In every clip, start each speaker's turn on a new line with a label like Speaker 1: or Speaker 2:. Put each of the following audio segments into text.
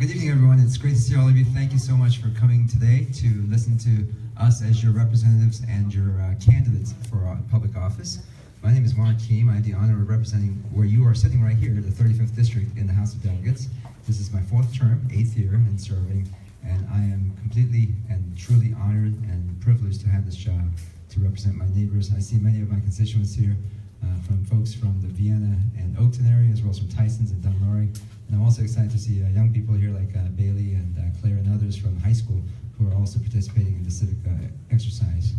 Speaker 1: good evening, everyone. It's great to see all of you. Thank you so much for coming today to listen to us as your representatives and your candidates for public office. My name is Keam. I have the honor of representing where you are sitting right here, the 35th District in the House of Delegates. This is my 4th term, 8th year in serving, and I am completely and truly honored and privileged to have this job to represent my neighbors. I see many of my constituents here, from folks from the Vienna and Oakton area, as well as from Tysons and Dunmurray. And I'm also excited to see young people here like Bailey and Claire and others from high school who are also participating in the civic exercise.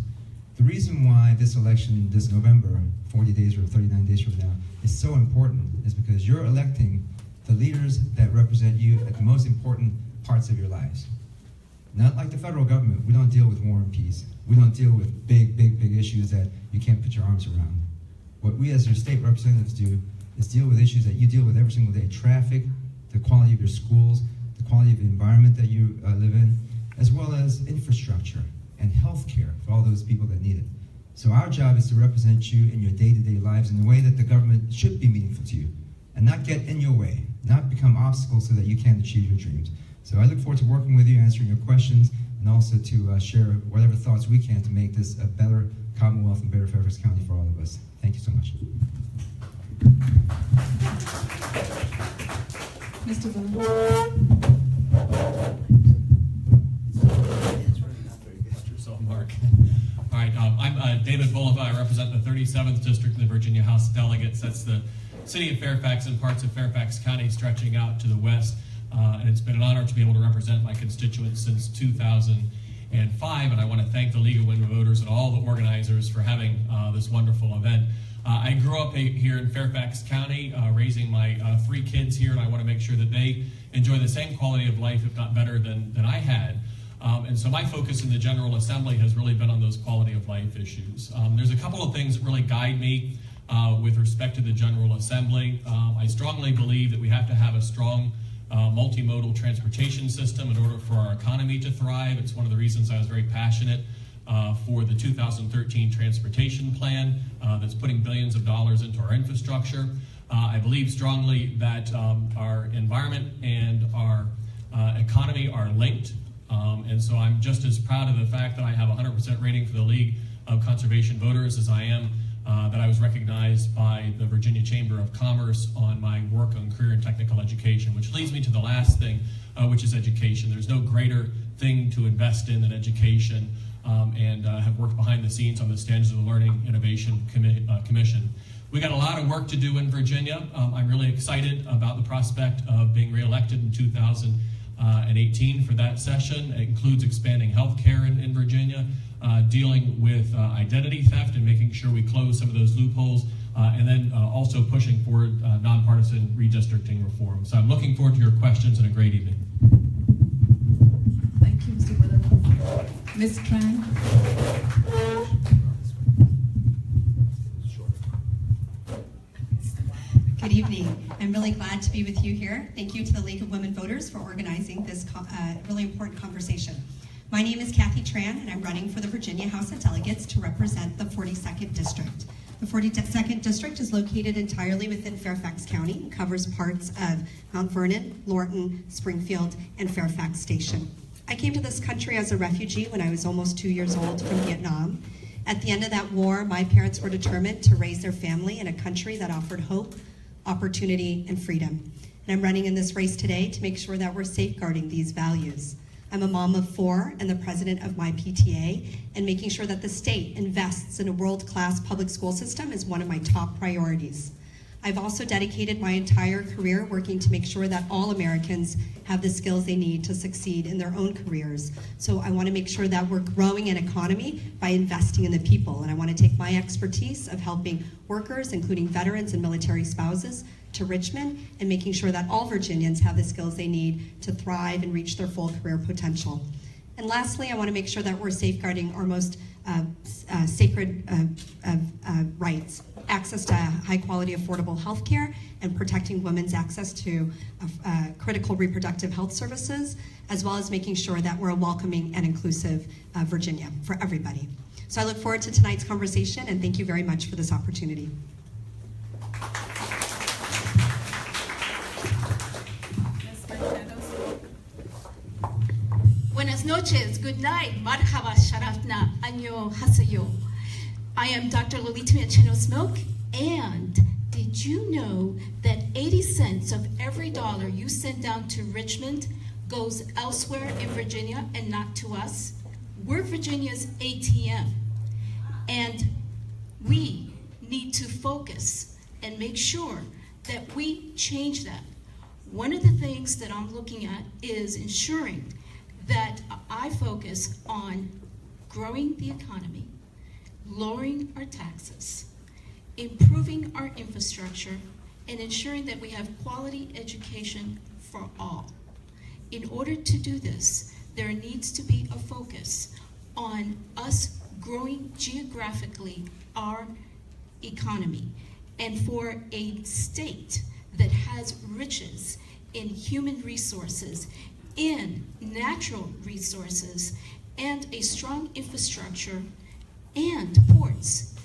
Speaker 1: The reason why this election this November, 40 days or 39 days from now, is so important is because you're electing the leaders that represent you at the most important parts of your lives. Not like the federal government. We don't deal with war and peace. We don't deal with big issues that you can't put your arms around. What we as your state representatives do is deal with issues that you deal with every single day. Traffic, the quality of your schools, the quality of the environment that you live in, as well as infrastructure and health care for all those people that need it. So our job is to represent you in your day-to-day lives in the way that the government should be meaningful to you and not get in your way, not become obstacles so that you can't achieve your dreams. So I look forward to working with you, answering your questions, and also to share whatever thoughts we can to make this a better Commonwealth and better Fairfax County for all of us. Thank you so much.
Speaker 2: Mr. Bulova.
Speaker 3: Mark. All right, I'm David Bulova. I represent the 37th District in the Virginia House of Delegates. That's the city of Fairfax and parts of Fairfax County stretching out to the west. And it's been an honor to be able to represent my constituents since 2005. And I want to thank the League of Women Voters and all the organizers for having this wonderful event. I grew up here in Fairfax County, raising my 3 kids here, and I want to make sure that they enjoy the same quality of life, if not better, than I had. And so my focus in the General Assembly has really been on those quality of life issues. There's a couple of things that really guide me with respect to the General Assembly. I strongly believe that we have to have a strong multimodal transportation system in order for our economy to thrive. It's one of the reasons I was very passionate for the 2013 transportation plan that's putting billions of dollars into our infrastructure. I believe strongly that our environment and our economy are linked. And so I'm just as proud of the fact that I have a 100% rating for the League of Conservation Voters as I am that I was recognized by the Virginia Chamber of Commerce on my work on career and technical education, which leads me to the last thing, which is education. There's no greater thing to invest in than education, and have worked behind the scenes on the Standards of the Learning Innovation Commission. We got a lot of work to do in Virginia. I'm really excited about the prospect of being reelected in 2018 for that session. It includes expanding health care in Virginia, dealing with identity theft and making sure we close some of those loopholes, and then also pushing forward nonpartisan redistricting reform. So I'm looking forward to your questions and a great evening.
Speaker 2: Thank you, Mr. Bulova. Ms. Tran.
Speaker 4: Good evening. I'm really glad to be with you here. Thank you to the League of Women Voters for organizing this really important conversation. My name is Kathy Tran, and I'm running for the Virginia House of Delegates to represent the 42nd District. The 42nd District is located entirely within Fairfax County and covers parts of Mount Vernon, Lorton, Springfield, and Fairfax Station. I came to this country as a refugee when I was almost 2 years old from Vietnam. At the end of that war, my parents were determined to raise their family in a country that offered hope, opportunity, and freedom. And I'm running in this race today to make sure that we're safeguarding these values. I'm a mom of 4 and the president of my PTA, and making sure that the state invests in a world-class public school system is one of my top priorities. I've also dedicated my entire career working to make sure that all Americans have the skills they need to succeed in their own careers. So I want to make sure that we're growing an economy by investing in the people. And I want to take my expertise of helping workers, including veterans and military spouses, to Richmond, and making sure that all Virginians have the skills they need to thrive and reach their full career potential. And lastly, I want to make sure that we're safeguarding our most sacred rights, access to high quality, affordable health care, and protecting women's access to critical reproductive health services, as well as making sure that we're a welcoming and inclusive Virginia for everybody. So I look forward to tonight's conversation, and thank you very much for this opportunity.
Speaker 2: Ms. Mancheno-Smoak.
Speaker 5: Buenas noches, good night, marhaba, sharafna, año hasayo. I am Dr. Lolita Mancheno-Smoak, and did you know that 80 cents of every dollar you send down to Richmond goes elsewhere in Virginia and not to us? We're Virginia's ATM, and we need to focus and make sure that we change that. One of the things that I'm looking at is ensuring that I focus on growing the economy, lowering our taxes, improving our infrastructure, and ensuring that we have quality education for all. In order to do this, there needs to be a focus on us growing geographically our economy. And for a state that has riches in human resources, in natural resources, and a strong infrastructure and ports,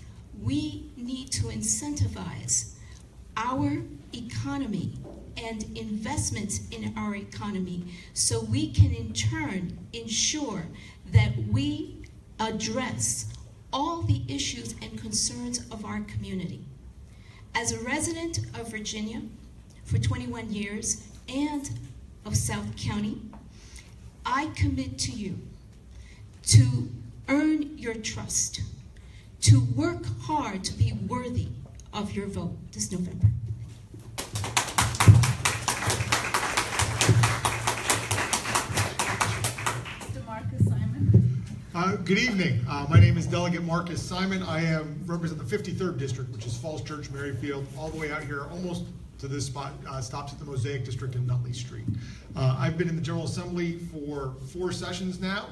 Speaker 5: we need to incentivize our economy and investments in our economy so we can in turn ensure that we address all the issues and concerns of our community. As a resident of Virginia for 21 years and of South County, I commit to you to earn your trust, to work hard to be worthy of your vote this November.
Speaker 2: Mr. Marcus Simon.
Speaker 6: Good evening. My name is Delegate Marcus Simon. I represent the 53rd District, which is Falls Church, Merrifield, all the way out here, almost to this spot, stops at the Mosaic District in Nutley Street. I've been in the General Assembly for 4 sessions now.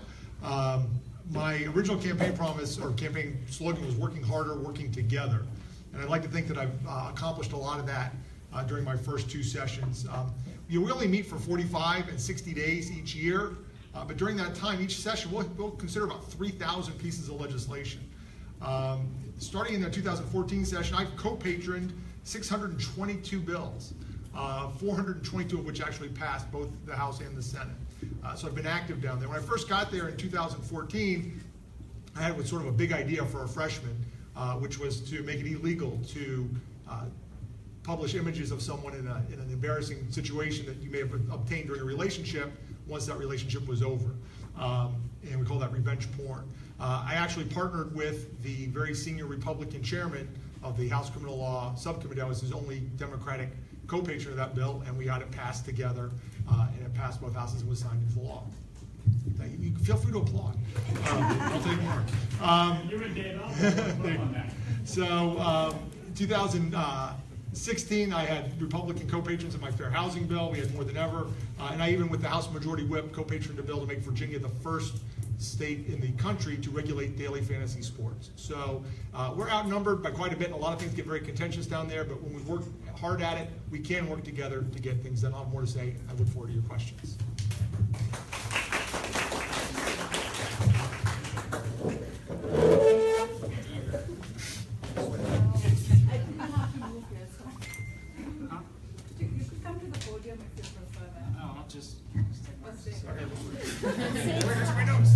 Speaker 6: My original campaign promise or campaign slogan was working harder, working together. And I'd like to think that I've accomplished a lot of that during my first 2 sessions. We only meet for 45 and 60 days each year. But during that time, each session, we'll consider about 3,000 pieces of legislation. Starting in the 2014 session, I've co-patroned 622 bills, 422 of which actually passed both the House and the Senate. So I've been active down there. When I first got there in 2014, I had sort of a big idea for a freshman, which was to make it illegal to publish images of someone in an embarrassing situation that you may have obtained during a relationship once that relationship was over. And we call that revenge porn. I actually partnered with the very senior Republican chairman of the House Criminal Law Subcommittee. I was his only Democratic co-patron of that bill, and we got it passed together, and it passed both houses and was signed into law. Thank you. You can feel free to applaud. I'll take more.
Speaker 7: You're a Dave. I'll on that.
Speaker 6: So, 2016, I had Republican co-patrons of my fair housing bill. We had more than ever. And I even, with the House Majority Whip, co-patroned a bill to make Virginia the first state in the country to regulate daily fantasy sports. So we're outnumbered by quite a bit, and a lot of things get very contentious down there, but when we work hard at it, we can work together to get things done. I'll have more to say. I look forward to your questions.
Speaker 2: You could come to the podium if you prefer that.
Speaker 7: Oh, I'll just take my.
Speaker 6: Where's my notes?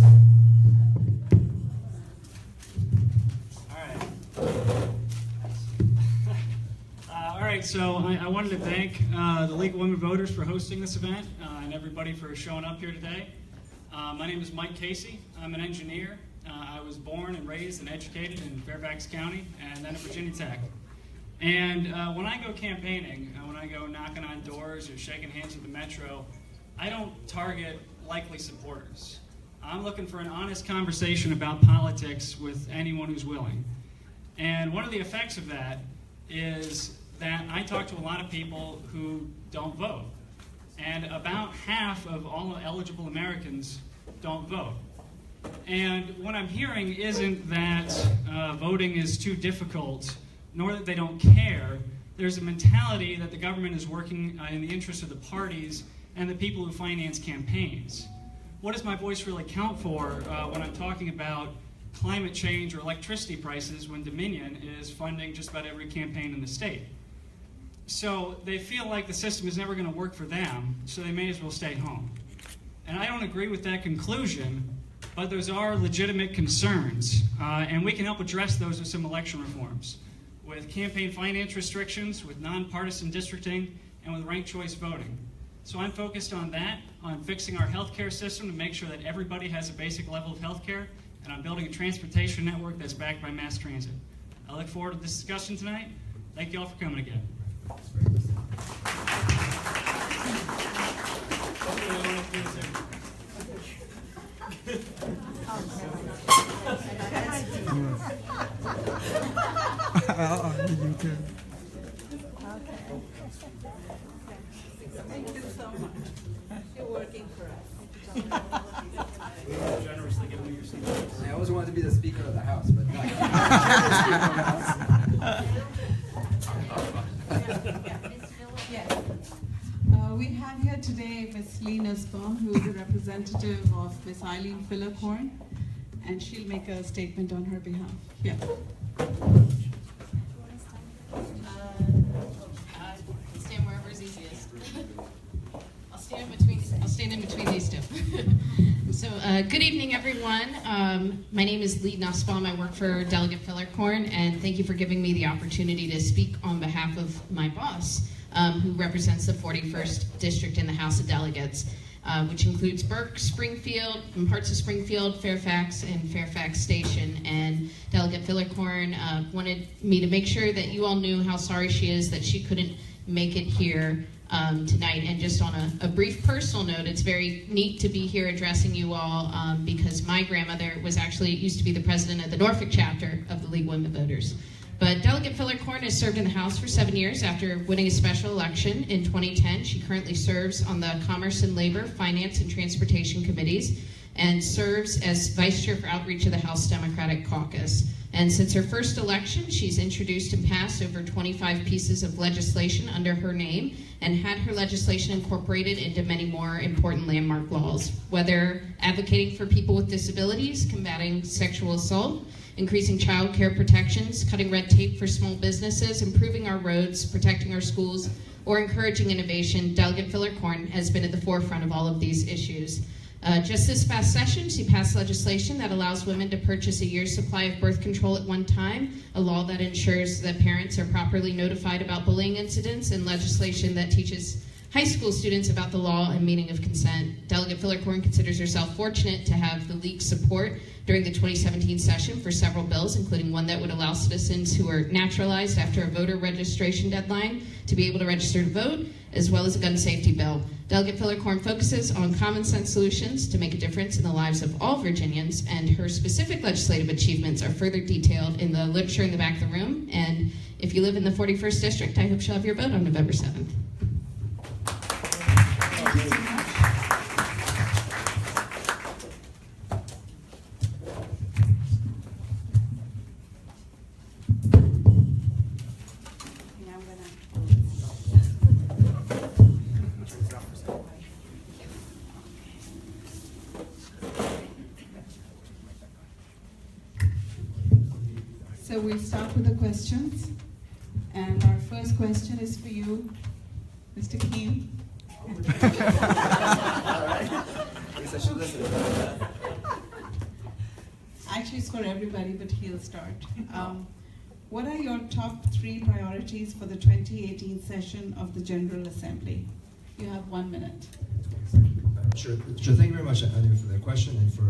Speaker 7: All right, so I wanted to thank the League of Women Voters for hosting this event and everybody for showing up here today. My name is Mike Casey. I'm an engineer. I was born and raised and educated in Fairfax County and then at Virginia Tech. And when I go campaigning, when I go knocking on doors or shaking hands with the Metro, I don't target likely supporters. I'm looking for an honest conversation about politics with anyone who's willing. And one of the effects of that is that I talk to a lot of people who don't vote. And about half of all eligible Americans don't vote. And what I'm hearing isn't that voting is too difficult, nor that they don't care. There's a mentality that the government is working in the interest of the parties and the people who finance campaigns. What does my voice really count for when I'm talking about climate change or electricity prices when Dominion is funding just about every campaign in the state? So they feel like the system is never going to work for them, so they may as well stay home. And I don't agree with that conclusion, but those are legitimate concerns, and we can help address those with some election reforms, with campaign finance restrictions, with nonpartisan districting, and with ranked choice voting. So I'm focused on that, on fixing our healthcare system to make sure that everybody has a basic level of healthcare, and on building a transportation network that's backed by mass transit. I look forward to this discussion tonight. Thank you all for coming again.
Speaker 2: Thank you so much. You're working for us.
Speaker 7: Generously giving me your seat.
Speaker 1: I always wanted to be the Speaker of the House, but not.
Speaker 2: Yes. We have here today Ms. Mancheno-Smoak, who is a representative of Ms. Eileen Fillicorn, and she'll make a statement on her behalf. Yeah.
Speaker 8: Stand wherever is easiest. I'll stand in between these two. So, good evening, everyone. My name is Mancheno-Smoak. I work for Delegate Fillicorn, and thank you for giving me the opportunity to speak on behalf of my boss, who represents the 41st District in the House of Delegates, which includes Burke, Springfield, and parts of Springfield, Fairfax, and Fairfax Station. And Delegate Fillicorn wanted me to make sure that you all knew how sorry she is that she couldn't make it here tonight. And just on a brief personal note, it's very neat to be here addressing you all because my grandmother used to be the president of the Norfolk chapter of the League of Women Voters. But Delegate Fillicorn has served in the House for 7 years after winning a special election in 2010. She currently serves on the Commerce and Labor, Finance, and Transportation Committees and serves as Vice Chair for Outreach of the House Democratic Caucus. And since her first election, she's introduced and passed over 25 pieces of legislation under her name and had her legislation incorporated into many more important landmark laws, whether advocating for people with disabilities, combating sexual assault, increasing child care protections, cutting red tape for small businesses, improving our roads, protecting our schools, or encouraging innovation. Delegate Fillicorn has been at the forefront of all of these issues. Just this past session, she passed legislation that allows women to purchase a year's supply of birth control at one time, a law that ensures that parents are properly notified about bullying incidents, and legislation that teaches high school students about the law and meaning of consent. Delegate Fillicorn considers herself fortunate to have the League's support during the 2017 session for several bills, including one that would allow citizens who are naturalized after a voter registration deadline to be able to register to vote, as well as a gun safety bill. Delegate Fillicorn focuses on common sense solutions to make a difference in the lives of all Virginians, and her specific legislative achievements are further detailed in the literature in the back of the room. And if you live in the 41st District, I hope she'll have your vote on November 7th.
Speaker 2: So we'll start with the questions. And our first question is for you, Mr. Keam. Actually, it's for everybody, but he'll start. What are your top 3 priorities for the 2018 session of the General Assembly? You have 1 minute.
Speaker 1: Sure. Thank you very much, Anu, for the question and for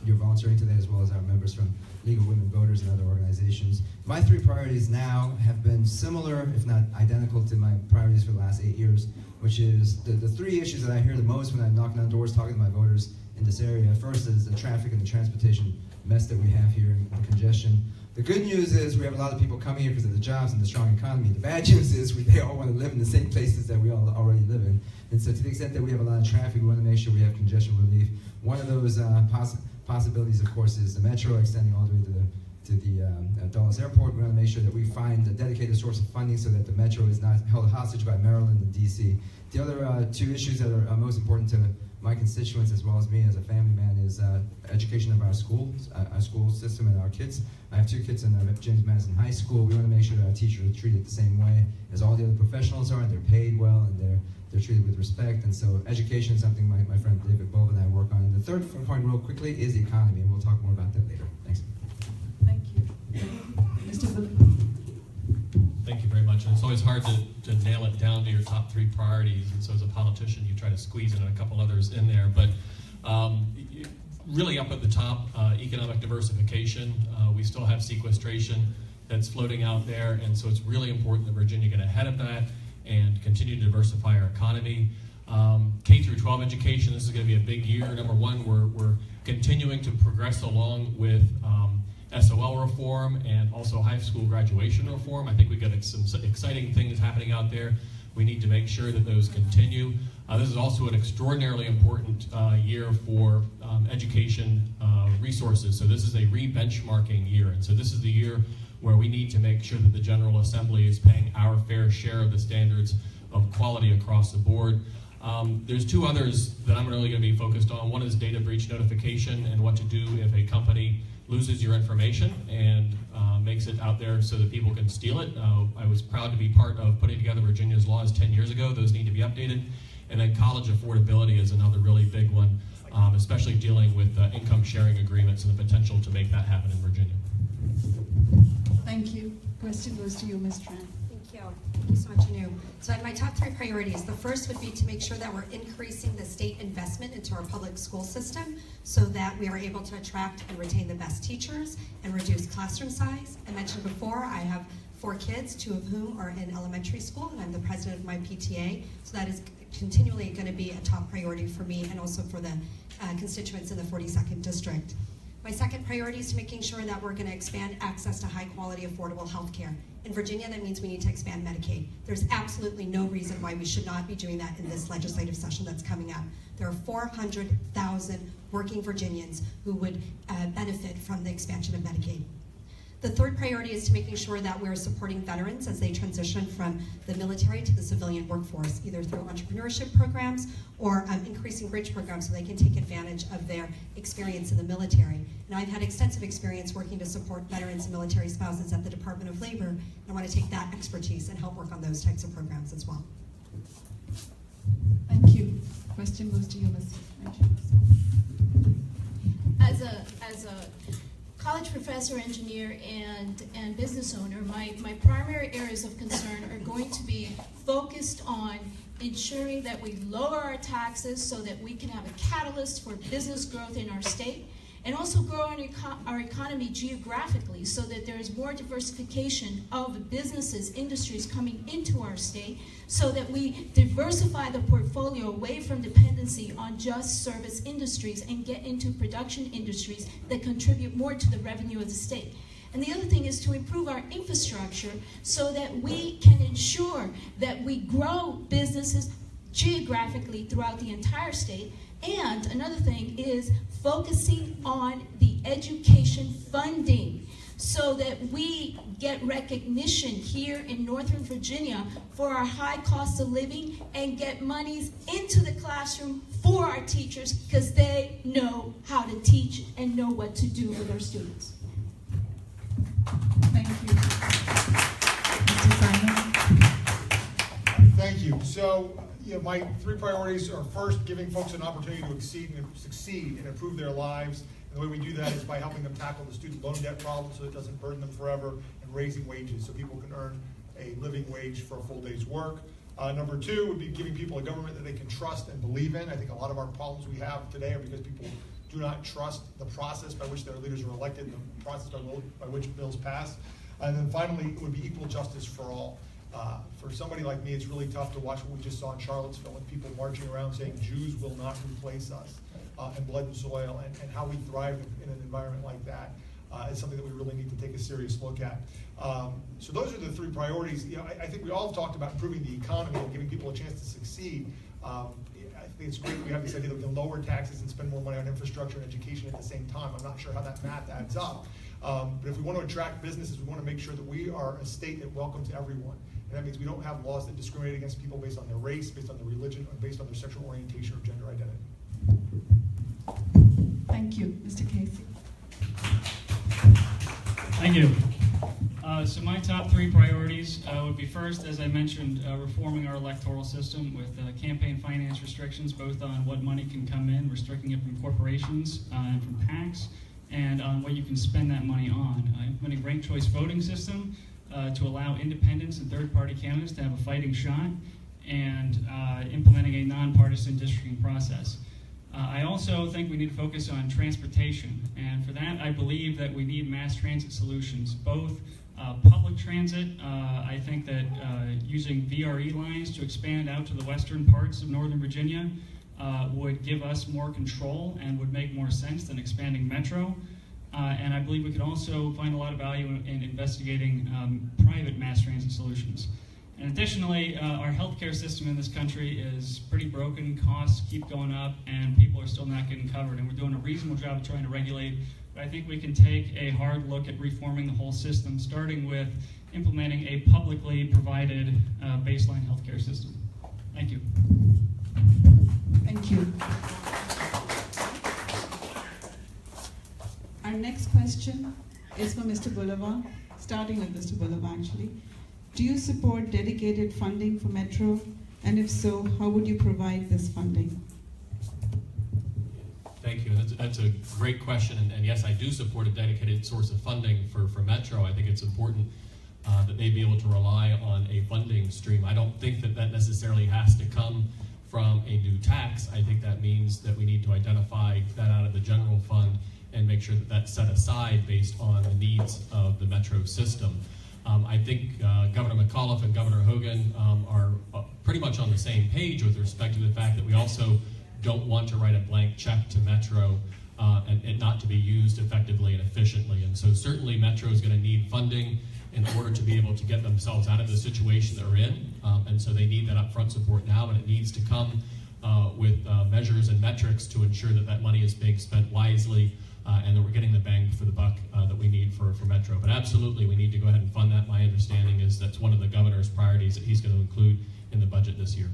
Speaker 1: your volunteering today, as well as our members from League of Women Voters and other organizations. My 3 priorities now have been similar, if not identical, to my priorities for the last 8 years, which is the 3 issues that I hear the most when I'm knocking on doors talking to my voters in this area. First is the traffic and the transportation mess that we have here, and the congestion. The good news is we have a lot of people coming here because of the jobs and the strong economy. The bad news is they all want to live in the same places that we all already live in. And so to the extent that we have a lot of traffic, we want to make sure we have congestion relief. One of those possibilities, of course, is the metro extending all the way to the Dulles Airport. We want to make sure that we find a dedicated source of funding so that the metro is not held hostage by Maryland and DC. The other 2 issues that are most important to my constituents as well as me as a family man is education of our school system and our kids. I have 2 kids in James Madison High School. We want to make sure that our teachers are treated the same way as all the other professionals are, and they're paid well, and they're treated with respect. And so education is something my friend David Bulova and I work on. And the third point, real quickly, is the economy, and we'll talk more about that later. Thanks.
Speaker 2: Thank you. Mr. Bulova.
Speaker 3: Thank you very much. And it's always hard to nail it down to your top 3 priorities. And so as a politician, you try to squeeze in a couple others in there. But really up at the top, economic diversification. We still have sequestration that's floating out there. And so it's really important that Virginia get ahead of that and continue to diversify our economy. K through 12 education, this is going to be a big year. Number one, we're continuing to progress along with SOL reform and also high school graduation reform. I think we've got some exciting things happening out there. We need to make sure that those continue. This is also an extraordinarily important year for education resources. So this is a re-benchmarking year. And so this is the year where we need to make sure that the General Assembly is paying our fair share of the standards of quality across the board. There's 2 others that I'm really going to be focused on. One is data breach notification and what to do if a company loses your information and makes it out there so that people can steal it. I was proud to be part of putting together Virginia's laws 10 years ago. Those need to be updated. And then college affordability is another really big one, especially dealing with income sharing agreements and the potential to make that happen in Virginia.
Speaker 2: Thank you. Question goes to you, Ms. Tran.
Speaker 4: Thank you. Thank you so much, Anu. So my top 3 priorities. The first would be to make sure that we're increasing the state investment into our public school system so that we are able to attract and retain the best teachers and reduce classroom size. I mentioned before, I have 4 kids, 2 of whom are in elementary school, and I'm the president of my PTA. So that is continually going to be a top priority for me and also for the constituents in the 42nd district. My second priority is to making sure that we're going to expand access to high-quality, affordable health care. In Virginia, that means we need to expand Medicaid. There's absolutely no reason why we should not be doing that in this legislative session that's coming up. There are 400,000 working Virginians who would benefit from the expansion of Medicaid. The third priority is to making sure that we're supporting veterans as they transition from the military to the civilian workforce, either through entrepreneurship programs or increasing bridge programs so they can take advantage of their experience in the military. Now, I've had extensive experience working to support veterans and military spouses at the Department of Labor, and I want to take that expertise and help work on those types of programs as well.
Speaker 2: Thank you. Question goes to you, Ms. Mancheno-Smoak.
Speaker 5: As a college professor, engineer, and business owner, my primary areas of concern are going to be focused on ensuring that we lower our taxes so that we can have a catalyst for business growth in our state, and also grow our economy geographically so that there is more diversification of businesses, industries coming into our state, so that we diversify the portfolio away from dependency on just service industries and get into production industries that contribute more to the revenue of the state. And the other thing is to improve our infrastructure so that we can ensure that we grow businesses geographically throughout the entire state. And another thing is focusing on the education funding so that we get recognition here in Northern Virginia for our high cost of living and get monies into the classroom for our teachers because they know how to teach and know what to do with our students.
Speaker 2: Thank you. Mr. Simon.
Speaker 6: Thank you. So, my 3 priorities are first, giving folks an opportunity to succeed and improve their lives. And the way we do that is by helping them tackle the student loan debt problem so it doesn't burden them forever, and raising wages so people can earn a living wage for a full day's work. Number 2 would be giving people a government that they can trust and believe in. I think a lot of our problems we have today are because people do not trust the process by which their leaders are elected, and the process by which bills pass. And then finally, it would be equal justice for all. For somebody like me, it's really tough to watch what we just saw in Charlottesville and people marching around saying Jews will not replace us, and blood and soil, and how we thrive in an environment like that is something that we really need to take a serious look at. So those are the 3 priorities. I think we all have talked about improving the economy and giving people a chance to succeed. I think it's great we have this idea that we can lower taxes and spend more money on infrastructure and education at the same time. I'm not sure how that math adds up. But if we want to attract businesses, we want to make sure that we are a state that welcomes everyone. And that means we don't have laws that discriminate against people based on their race, based on their religion, or based on their sexual orientation or gender identity.
Speaker 2: Thank you, Mr. K.
Speaker 7: Thank you. So my top three priorities would be first, as I mentioned, reforming our electoral system with campaign finance restrictions, both on what money can come in, restricting it from corporations and from PACs, and on what you can spend that money on. Implementing ranked choice voting system to allow independents and third-party candidates to have a fighting shot, and implementing a nonpartisan districting process. I also think we need to focus on transportation, and for that I believe that we need mass transit solutions, both public transit. I think that using VRE lines to expand out to the western parts of Northern Virginia would give us more control and would make more sense than expanding Metro. And I believe we could also find a lot of value in investigating private mass transit solutions. And additionally, our healthcare system in this country is pretty broken. Costs keep going up, and people are still not getting covered. And we're doing a reasonable job of trying to regulate. But I think we can take a hard look at reforming the whole system, starting with implementing a publicly provided baseline healthcare system. Thank you.
Speaker 2: Thank you. Our next question is for Mr. Bulova, starting with Mr. Bulova actually. Do you support dedicated funding for Metro? And if so, how would you provide this funding?
Speaker 3: Thank you. That's a great question. And yes, I do support a dedicated source of funding for Metro. I think it's important that they be able to rely on a funding stream. I don't think that necessarily has to come from a new tax. I think that means that we need to identify that out of the general fund and make sure that that's set aside based on the needs of the Metro system. I think Governor McAuliffe and Governor Hogan are pretty much on the same page with respect to the fact that we also don't want to write a blank check to Metro and it not to be used effectively and efficiently. And so certainly Metro is going to need funding in order to be able to get themselves out of the situation they're in. And so they need that upfront support now, and it needs to come with measures and metrics to ensure that that money is being spent wisely and that we're getting the bang for the buck that we need for Metro. But absolutely, we need to go ahead and fund that. My understanding is that's one of the governor's priorities that he's going to include in the budget this year.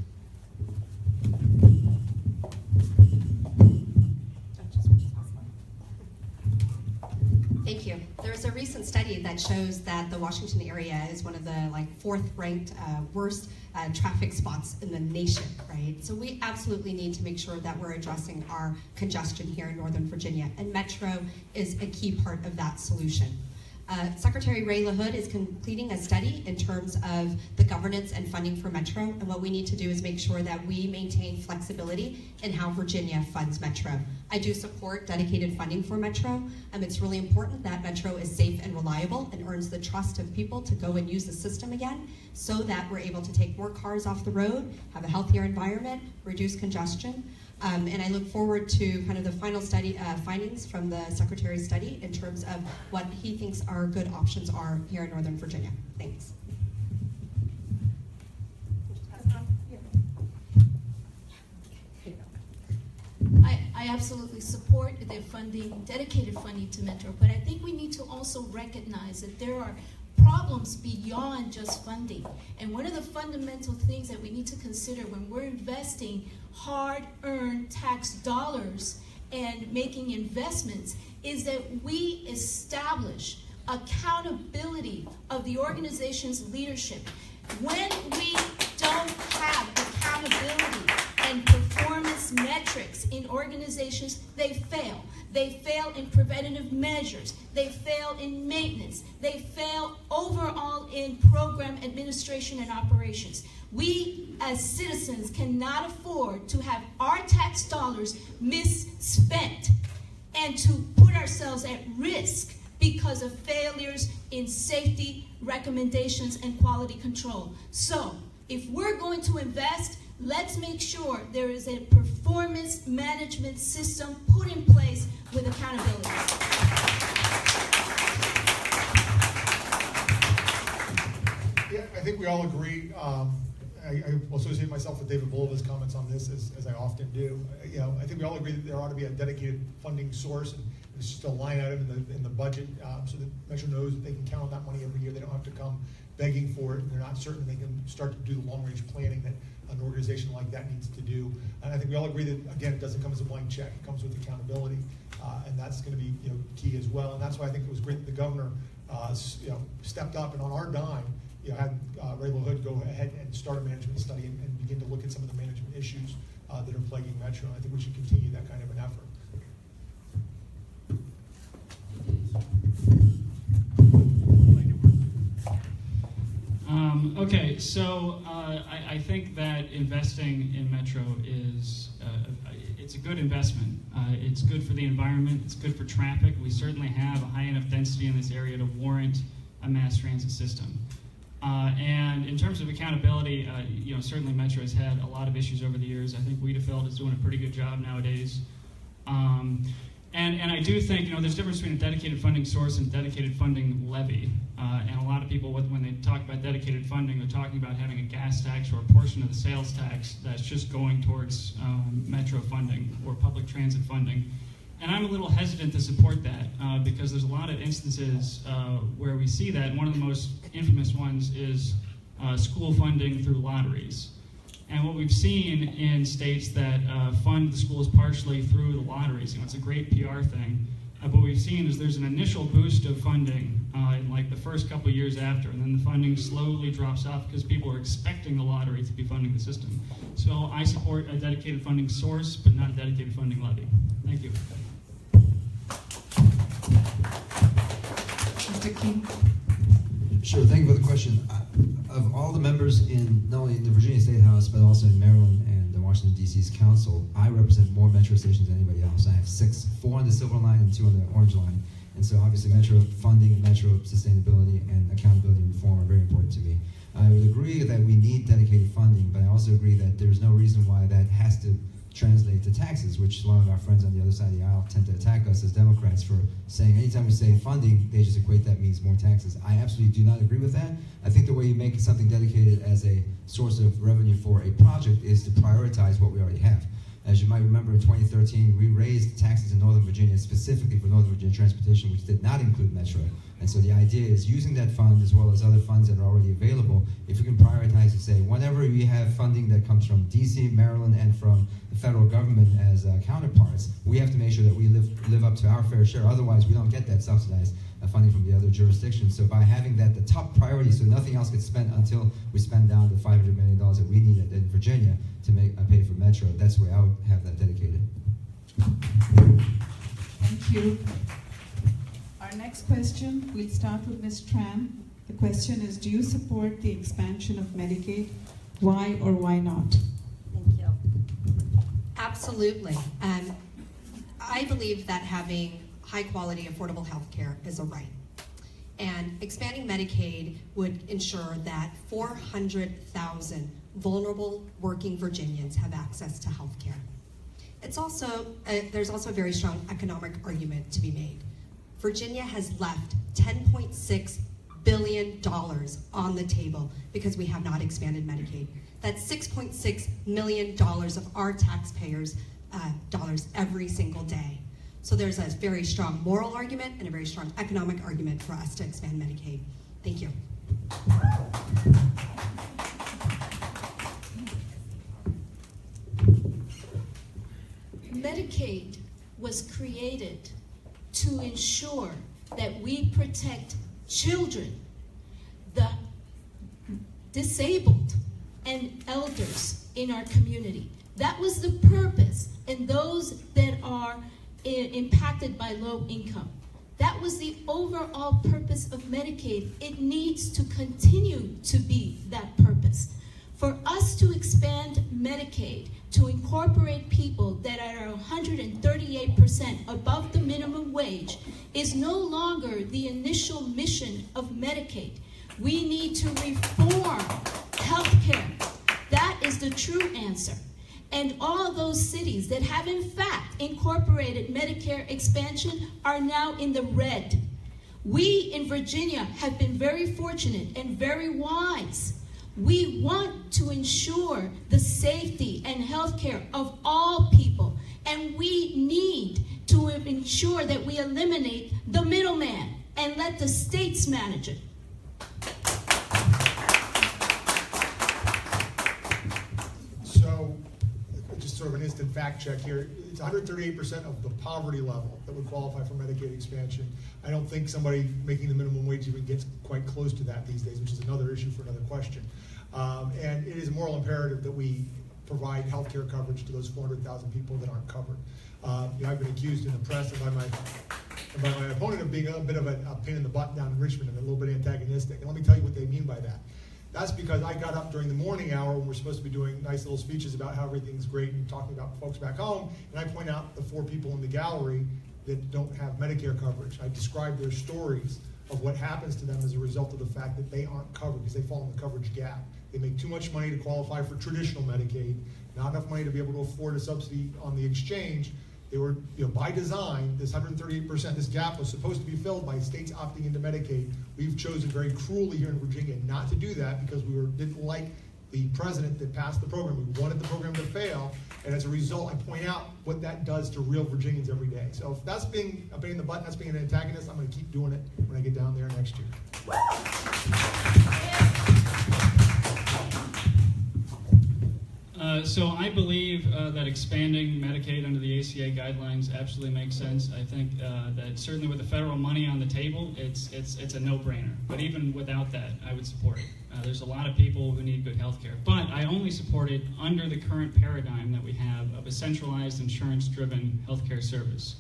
Speaker 4: Thank you. There's a recent study that shows that the Washington area is one of the fourth ranked worst traffic spots in the nation, right? So we absolutely need to make sure that we're addressing our congestion here in Northern Virginia, and Metro is a key part of that solution. Secretary Ray LaHood is completing a study in terms of the governance and funding for Metro, and what we need to do is make sure that we maintain flexibility in how Virginia funds Metro. I do support dedicated funding for Metro. It's really important that Metro is safe and reliable and earns the trust of people to go and use the system again, so that we're able to take more cars off the road, have a healthier environment, reduce congestion. And I look forward to kind of the final study findings from the Secretary's study in terms of what he thinks our good options are here in Northern Virginia. Thanks.
Speaker 5: I absolutely support the funding, dedicated funding to Metro, but I think we need to also recognize that there are problems beyond just funding. And one of the fundamental things that we need to consider when we're investing hard-earned tax dollars and making investments is that we establish accountability of the organization's leadership. When we don't have accountability and performance metrics in organizations, they fail. They fail in preventative measures. They fail in maintenance. They fail overall in program administration and operations. We as citizens cannot afford to have our tax dollars misspent and to put ourselves at risk because of failures in safety recommendations and quality control. So, if we're going to invest, let's make sure there is a performance management system put in place with accountability.
Speaker 6: Yeah, I think we all agree. I will associate myself with David Bulova's comments on this, as I often do. I think we all agree that there ought to be a dedicated funding source, and it's just a line item in the budget, so that Metro knows that they can count on that money every year. They don't have to come begging for it, and they're not certain they can start to do the long-range planning that an organization like that needs to do. And I think we all agree that, again, it doesn't come as a blank check. It comes with accountability, and that's going to be key as well. And that's why I think it was great that the governor stepped up and on our dime, had Ray LaHood go ahead and start a management study and begin to look at some of the management issues that are plaguing Metro. I think we should continue that kind of an effort.
Speaker 7: Okay, so I think that investing in Metro is it's a good investment. It's good for the environment. It's good for traffic. We certainly have a high enough density in this area to warrant a mass transit system. And in terms of accountability, certainly Metro has had a lot of issues over the years. I think Wiedefeld is doing a pretty good job nowadays. And I do think, there's a difference between a dedicated funding source and dedicated funding levy. And a lot of people, when they talk about dedicated funding, they're talking about having a gas tax or a portion of the sales tax that's just going towards Metro funding or public transit funding. And I'm a little hesitant to support that because there's a lot of instances where we see that. And one of the most infamous ones is school funding through lotteries. And what we've seen in states that fund the schools partially through the lotteries, it's a great PR thing. But what we've seen is there's an initial boost of funding in like the first couple of years after, and then the funding slowly drops off because people are expecting the lottery to be funding the system. So I support a dedicated funding source, but not a dedicated funding levy. Thank you.
Speaker 2: Mr. Keam.
Speaker 1: Sure, thank you for the question. Of all the members in not only in the Virginia State House, but also in Maryland and the Washington, D.C.'s council, I represent more metro stations than anybody else. I have 4 on the Silver Line and 2 on the Orange Line. And so obviously metro funding and metro sustainability and accountability and reform are very important to me. I would agree that we need dedicated funding, but I also agree that there's no reason why that has to translate to taxes, which a lot of our friends on the other side of the aisle tend to attack us as Democrats for saying anytime we say funding, they just equate that means more taxes. I absolutely do not agree with that. I think the way you make something dedicated as a source of revenue for a project is to prioritize what we already have. As you might remember, in 2013, we raised taxes in Northern Virginia specifically for Northern Virginia transportation, which did not include Metro. And so the idea is using that fund as well as other funds that are already available, if we can prioritize to say, whenever we have funding that comes from DC, Maryland, and from the federal government as counterparts, we have to make sure that we live up to our fair share. Otherwise, we don't get that subsidized funding from the other jurisdictions. So by having that the top priority, so nothing else gets spent until we spend down the $500 million that we need in Virginia to pay for Metro, that's where I would have that dedicated.
Speaker 2: Thank you. Our next question, we'll start with Ms. Tran. The question is, do you support the expansion of Medicaid? Why or why not?
Speaker 4: Thank you. Absolutely. I believe that having high-quality, affordable health care is a right. And expanding Medicaid would ensure that 400,000 vulnerable working Virginians have access to health care. It's also, there's also a very strong economic argument to be made. Virginia has left $10.6 billion on the table because we have not expanded Medicaid. That's $6.6 million of our taxpayers' dollars every single day. So there's a very strong moral argument and a very strong economic argument for us to expand Medicaid. Thank you.
Speaker 5: Medicaid was created to ensure that we protect children, the disabled, and elders in our community. That was the purpose, and those that are impacted by low income. That was the overall purpose of Medicaid. It needs to continue to be that purpose. For us to expand Medicaid to incorporate people that are 138% above the minimum wage is no longer the initial mission of Medicaid. We need to reform healthcare. That is the true answer. And all those cities that have in fact incorporated Medicare expansion are now in the red. We in Virginia have been very fortunate and very wise. We want to ensure the safety and health care of all people, and we need to ensure that we eliminate the middleman and let the states manage it.
Speaker 6: So, just sort of an instant fact check here. It's 138% of the poverty level that would qualify for Medicaid expansion. I don't think somebody making the minimum wage even gets quite close to that these days, which is another issue for another question. And it is a moral imperative that we provide health care coverage to those 400,000 people that aren't covered. I've been accused in the press and by my opponent of being a bit of a pain in the butt down in Richmond and a little bit antagonistic. And let me tell you what they mean by that. That's because I got up during the morning hour when we're supposed to be doing nice little speeches about how everything's great and talking about folks back home, and I point out the 4 people in the gallery that don't have Medicare coverage. I describe their stories of what happens to them as a result of the fact that they aren't covered because they fall in the coverage gap. They make too much money to qualify for traditional Medicaid, not enough money to be able to afford a subsidy on the exchange. They were, by design, this 138%, this gap was supposed to be filled by states opting into Medicaid. We've chosen very cruelly here in Virginia not to do that because we didn't like the president that passed the program. We wanted the program to fail, and as a result, I point out what that does to real Virginians every day. So if that's being a pain in the butt, that's being an antagonist, I'm going to keep doing it when I get down there next year.
Speaker 7: So I believe that expanding Medicaid under the ACA guidelines absolutely makes sense. I think that certainly with the federal money on the table, it's a no-brainer. But even without that, I would support it. There's a lot of people who need good health care. But I only support it under the current paradigm that we have of a centralized insurance-driven healthcare service,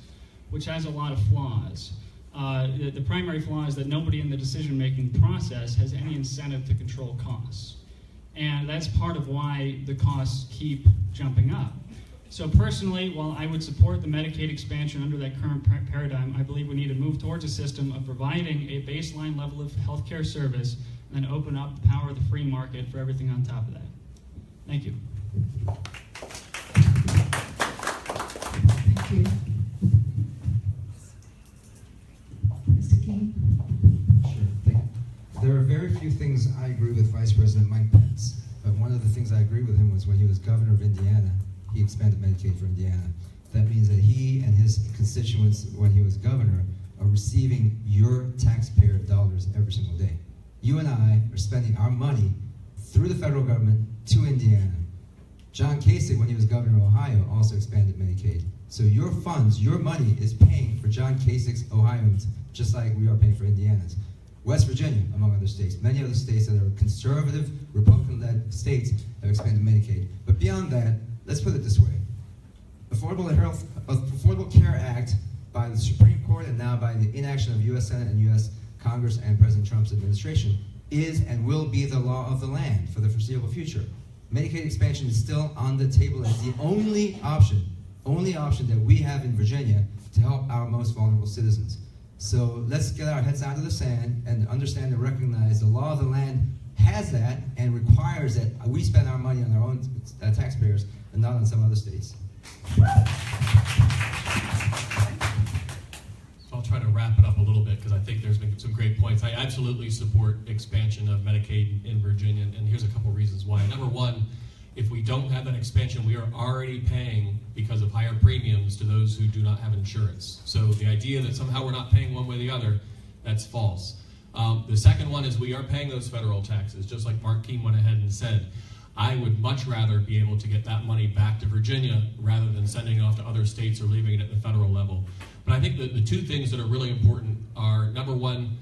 Speaker 7: which has a lot of flaws. The primary flaw is that nobody in the decision-making process has any incentive to control costs. And that's part of why the costs keep jumping up. So personally, while I would support the Medicaid expansion under that current paradigm, I believe we need to move towards a system of providing a baseline level of healthcare service and then open up the power of the free market for everything on top of that. Thank you.
Speaker 2: Thank you. Mr. Keam?
Speaker 1: Sure, thank you. There are very few things I agree with Vice President Mike Pence, but one of the things I agree with him was when he was governor of Indiana, he expanded Medicaid for Indiana. That means that he and his constituents, when he was governor, are receiving your taxpayer dollars every single day. You and I are spending our money through the federal government to Indiana. John Kasich, when he was governor of Ohio, also expanded Medicaid. So your funds, your money is paying for John Kasich's Ohioans, just like we are paying for Indiana's. West Virginia, among other states, many other states that are conservative, Republican-led states have expanded Medicaid. But beyond that, let's put it this way. Affordable Care Act by the Supreme Court and now by the inaction of U.S. Senate and U.S. Congress and President Trump's administration is and will be the law of the land for the foreseeable future. Medicaid expansion is still on the table as the only option that we have in Virginia to help our most vulnerable citizens. So let's get our heads out of the sand and understand and recognize the law of the land has that and requires that we spend our money on our own taxpayers and not on some other states.
Speaker 3: So I'll try to wrap it up a little bit because I think there's been some great points. I absolutely support expansion of Medicaid in Virginia, and here's a couple reasons why. Number one, if we don't have that expansion, we are already paying because of higher premiums to those who do not have insurance. So the idea that somehow we're not paying one way or the other, that's false. The second one is we are paying those federal taxes, just like Mark Keam went ahead and said. I would much rather be able to get that money back to Virginia rather than sending it off to other states or leaving it at the federal level. But I think the two things that are really important are, number one,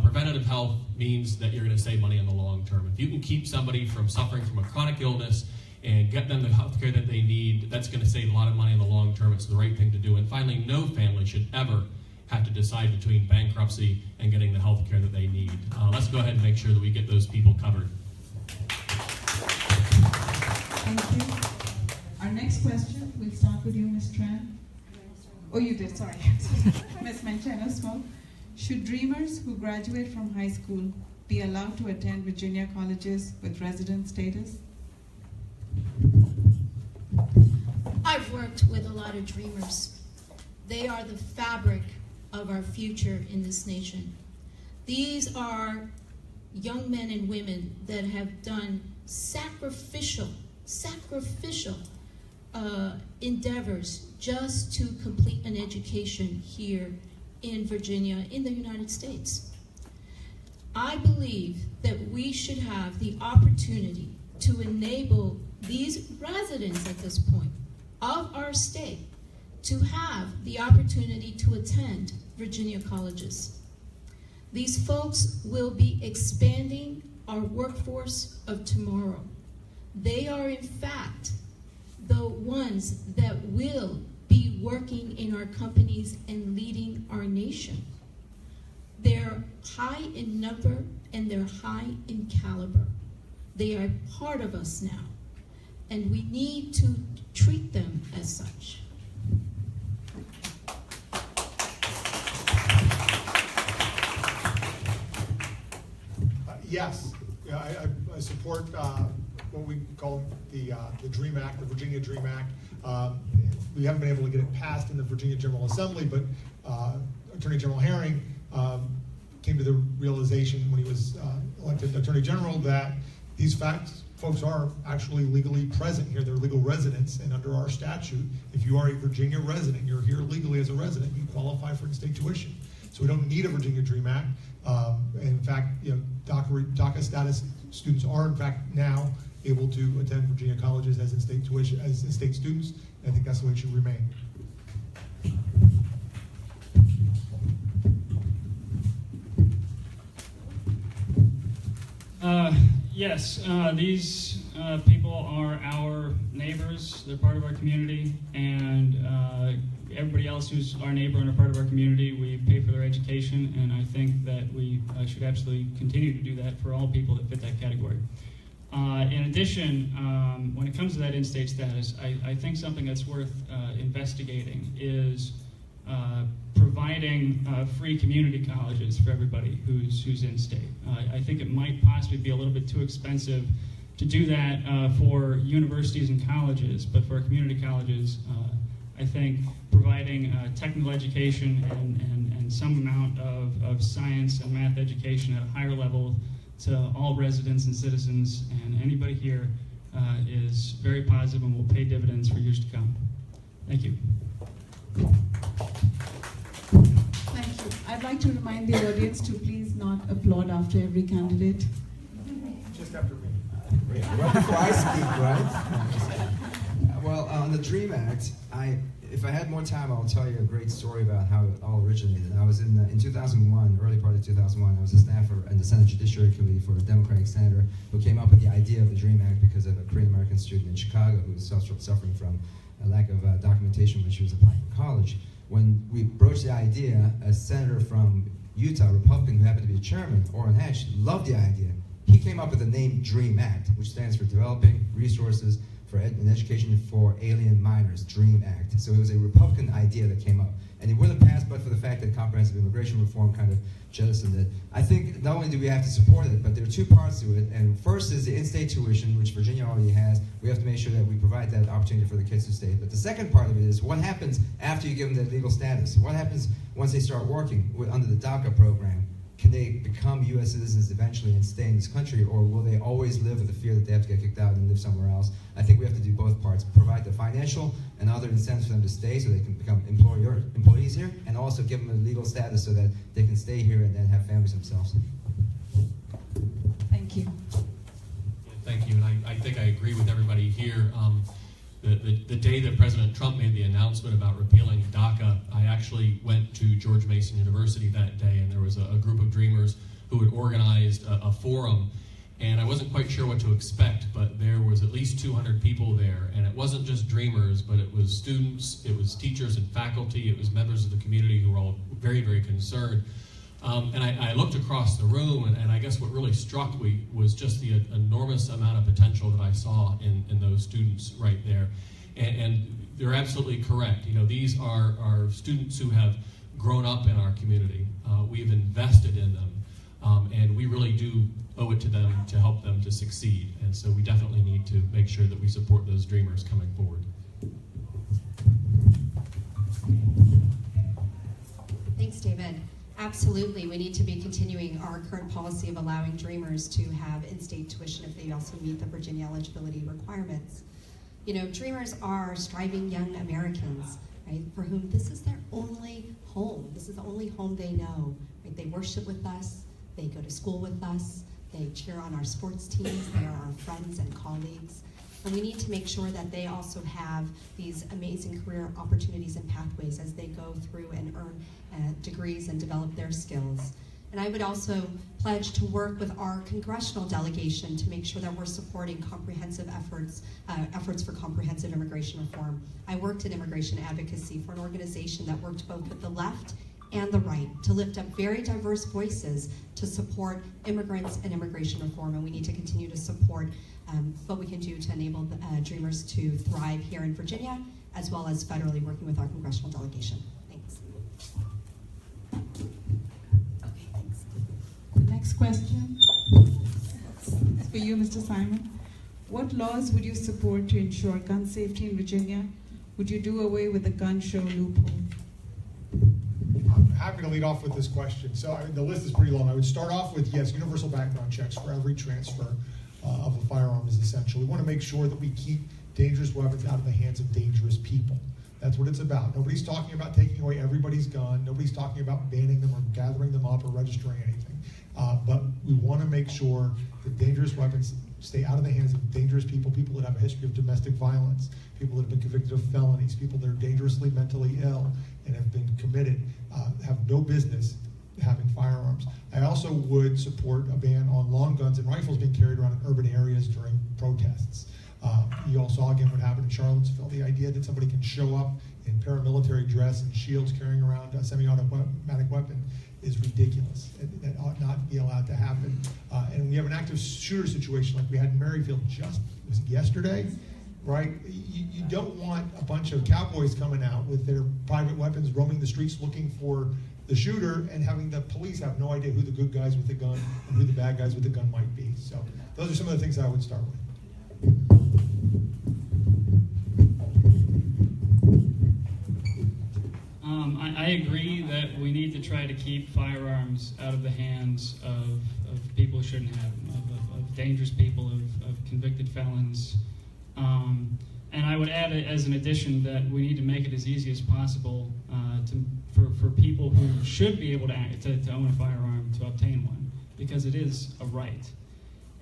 Speaker 3: preventative health means that you're going to save money in the long term. If you can keep somebody from suffering from a chronic illness and get them the health care that they need, that's going to save a lot of money in the long term. It's the right thing to do. And finally, no family should ever have to decide between bankruptcy and getting the health care that they need. Let's go ahead and make sure that we get those people covered.
Speaker 2: Thank you. Our next question, we'll start with you, Ms. Tran. Oh, you did, sorry. Ms. Mancheno-Smoak. Should dreamers who graduate from high school be allowed to attend Virginia colleges with resident status?
Speaker 5: I've worked with a lot of dreamers. They are the fabric of our future in this nation. These are young men and women that have done sacrificial endeavors just to complete an education here in Virginia, in the United States. I believe that we should have the opportunity to enable these residents at this point of our state to have the opportunity to attend Virginia colleges. These folks will be expanding our workforce of tomorrow. They are, in fact, the ones that will be working in our companies and leading our nation. They're high in number and they're high in caliber. They are part of us now, and we need to treat them as such.
Speaker 6: Yes, yeah, I support what we call the DREAM Act, the Virginia DREAM Act. We haven't been able to get it passed in the Virginia General Assembly, but Attorney General Herring came to the realization when he was elected Attorney General that these folks are actually legally present here. They're legal residents, and under our statute, if you are a Virginia resident, you're here legally as a resident, you qualify for in-state tuition. So we don't need a Virginia DREAM Act. In fact, DACA status students are, in fact, now able to attend Virginia colleges as in-state tuition, as in-state students. And I think that's the way it should remain.
Speaker 7: Yes, these people are our neighbors. They're part of our community, and everybody else who's our neighbor and a part of our community, we pay for their education, and I think that we should absolutely continue to do that for all people that fit that category. In addition, when it comes to that in-state status, I think something that's worth investigating is providing free community colleges for everybody who's in-state. I think it might possibly be a little bit too expensive to do that for universities and colleges, but for community colleges, I think providing technical education and some amount of science and math education at a higher level to all residents and citizens and anybody here is very positive and will pay dividends for years to come. Thank you.
Speaker 2: Thank you. I'd like to remind the audience to please not applaud after every candidate.
Speaker 6: Just after me.
Speaker 1: Right before I speak, right? Well, on the DREAM Act, if I had more time, I'll tell you a great story about how it all originated. I was in 2001, early part of 2001, I was a staffer in the Senate Judiciary Committee for a Democratic senator who came up with the idea of the DREAM Act because of a Korean American student in Chicago who was suffering from a lack of documentation when she was applying for college. When we broached the idea, a senator from Utah, Republican, who happened to be a chairman, Orrin Hatch, loved the idea. He came up with the name DREAM Act, which stands for Developing Resources for Education for Alien Minors, DREAM Act. So it was a Republican idea that came up. And it wouldn't pass but for the fact that comprehensive immigration reform kind of jettisoned it. I think not only do we have to support it, but there are two parts to it. And first is the in-state tuition, which Virginia already has. We have to make sure that we provide that opportunity for the kids to stay. But the second part of it is what happens after you give them that legal status? What happens once they start working under the DACA program? Can they become U.S. citizens eventually and stay in this country, or will they always live with the fear that they have to get kicked out and live somewhere else? I think we have to do both parts, provide the financial and other incentives for them to stay so they can become employees here, and also give them a legal status so that they can stay here and then have families themselves.
Speaker 2: Thank you.
Speaker 3: Thank you, and I think I agree with everybody here. The day that President Trump made the announcement about repealing DACA, I actually went to George Mason University that day, and there was a group of dreamers who had organized a forum, and I wasn't quite sure what to expect, but there was at least 200 people there, and it wasn't just dreamers, but it was students, it was teachers and faculty, it was members of the community who were all very, very concerned. And I looked across the room, and I guess what really struck me was just the enormous amount of potential that I saw in those students right there. And they're absolutely correct. You know, these are students who have grown up in our community. We've invested in them, and we really do owe it to them to help them to succeed. And so we definitely need to make sure that we support those dreamers coming forward.
Speaker 4: Thanks, David. Absolutely, we need to be continuing our current policy of allowing dreamers to have in-state tuition if they also meet the Virginia eligibility requirements. You know, dreamers are striving young Americans, right, for whom this is their only home. This is the only home they know. Right? They worship with us, they go to school with us, they cheer on our sports teams, they are our friends and colleagues. And we need to make sure that they also have these amazing career opportunities and pathways as they go through and earn degrees and develop their skills. And I would also pledge to work with our congressional delegation to make sure that we're supporting comprehensive efforts for comprehensive immigration reform. I worked in immigration advocacy for an organization that worked both with the left and the right to lift up very diverse voices to support immigrants and immigration reform. And we need to continue to support what we can do to enable dreamers to thrive here in Virginia, as well as federally working with our congressional delegation. Thanks. Okay, thanks.
Speaker 2: The next question is for you, Mr. Simon. What laws would you support to ensure gun safety in Virginia? Would you do away with the gun show loophole?
Speaker 6: I'm happy to lead off with this question. So the list is pretty long. I would start off with, yes, universal background checks for every transfer of a firearm is essential. We want to make sure that we keep dangerous weapons out of the hands of dangerous people. That's what it's about. Nobody's talking about taking away everybody's gun. Nobody's talking about banning them or gathering them up or registering anything. But we want to make sure that dangerous weapons stay out of the hands of dangerous people, people that have a history of domestic violence, people that have been convicted of felonies, people that are dangerously mentally ill and have been committed, have no business having firearms. I also would support a ban on long guns and rifles being carried around in urban areas during protests. You all saw again what happened in Charlottesville. The idea that somebody can show up in paramilitary dress and shields carrying around a semi-automatic weapon is ridiculous. That ought not be allowed to happen. And we have an active shooter situation like we had in Maryfield was it yesterday? Right? You don't want a bunch of cowboys coming out with their private weapons roaming the streets looking for the shooter and having the police have no idea who the good guys with the gun and who the bad guys with the gun might be. So those are some of the things I would start with.
Speaker 7: I agree that we need to try to keep firearms out of the hands of people who shouldn't have them, of dangerous people, of convicted felons. And I would add as an addition that we need to make it as easy as possible for people who should be able to own a firearm to obtain one, because it is a right.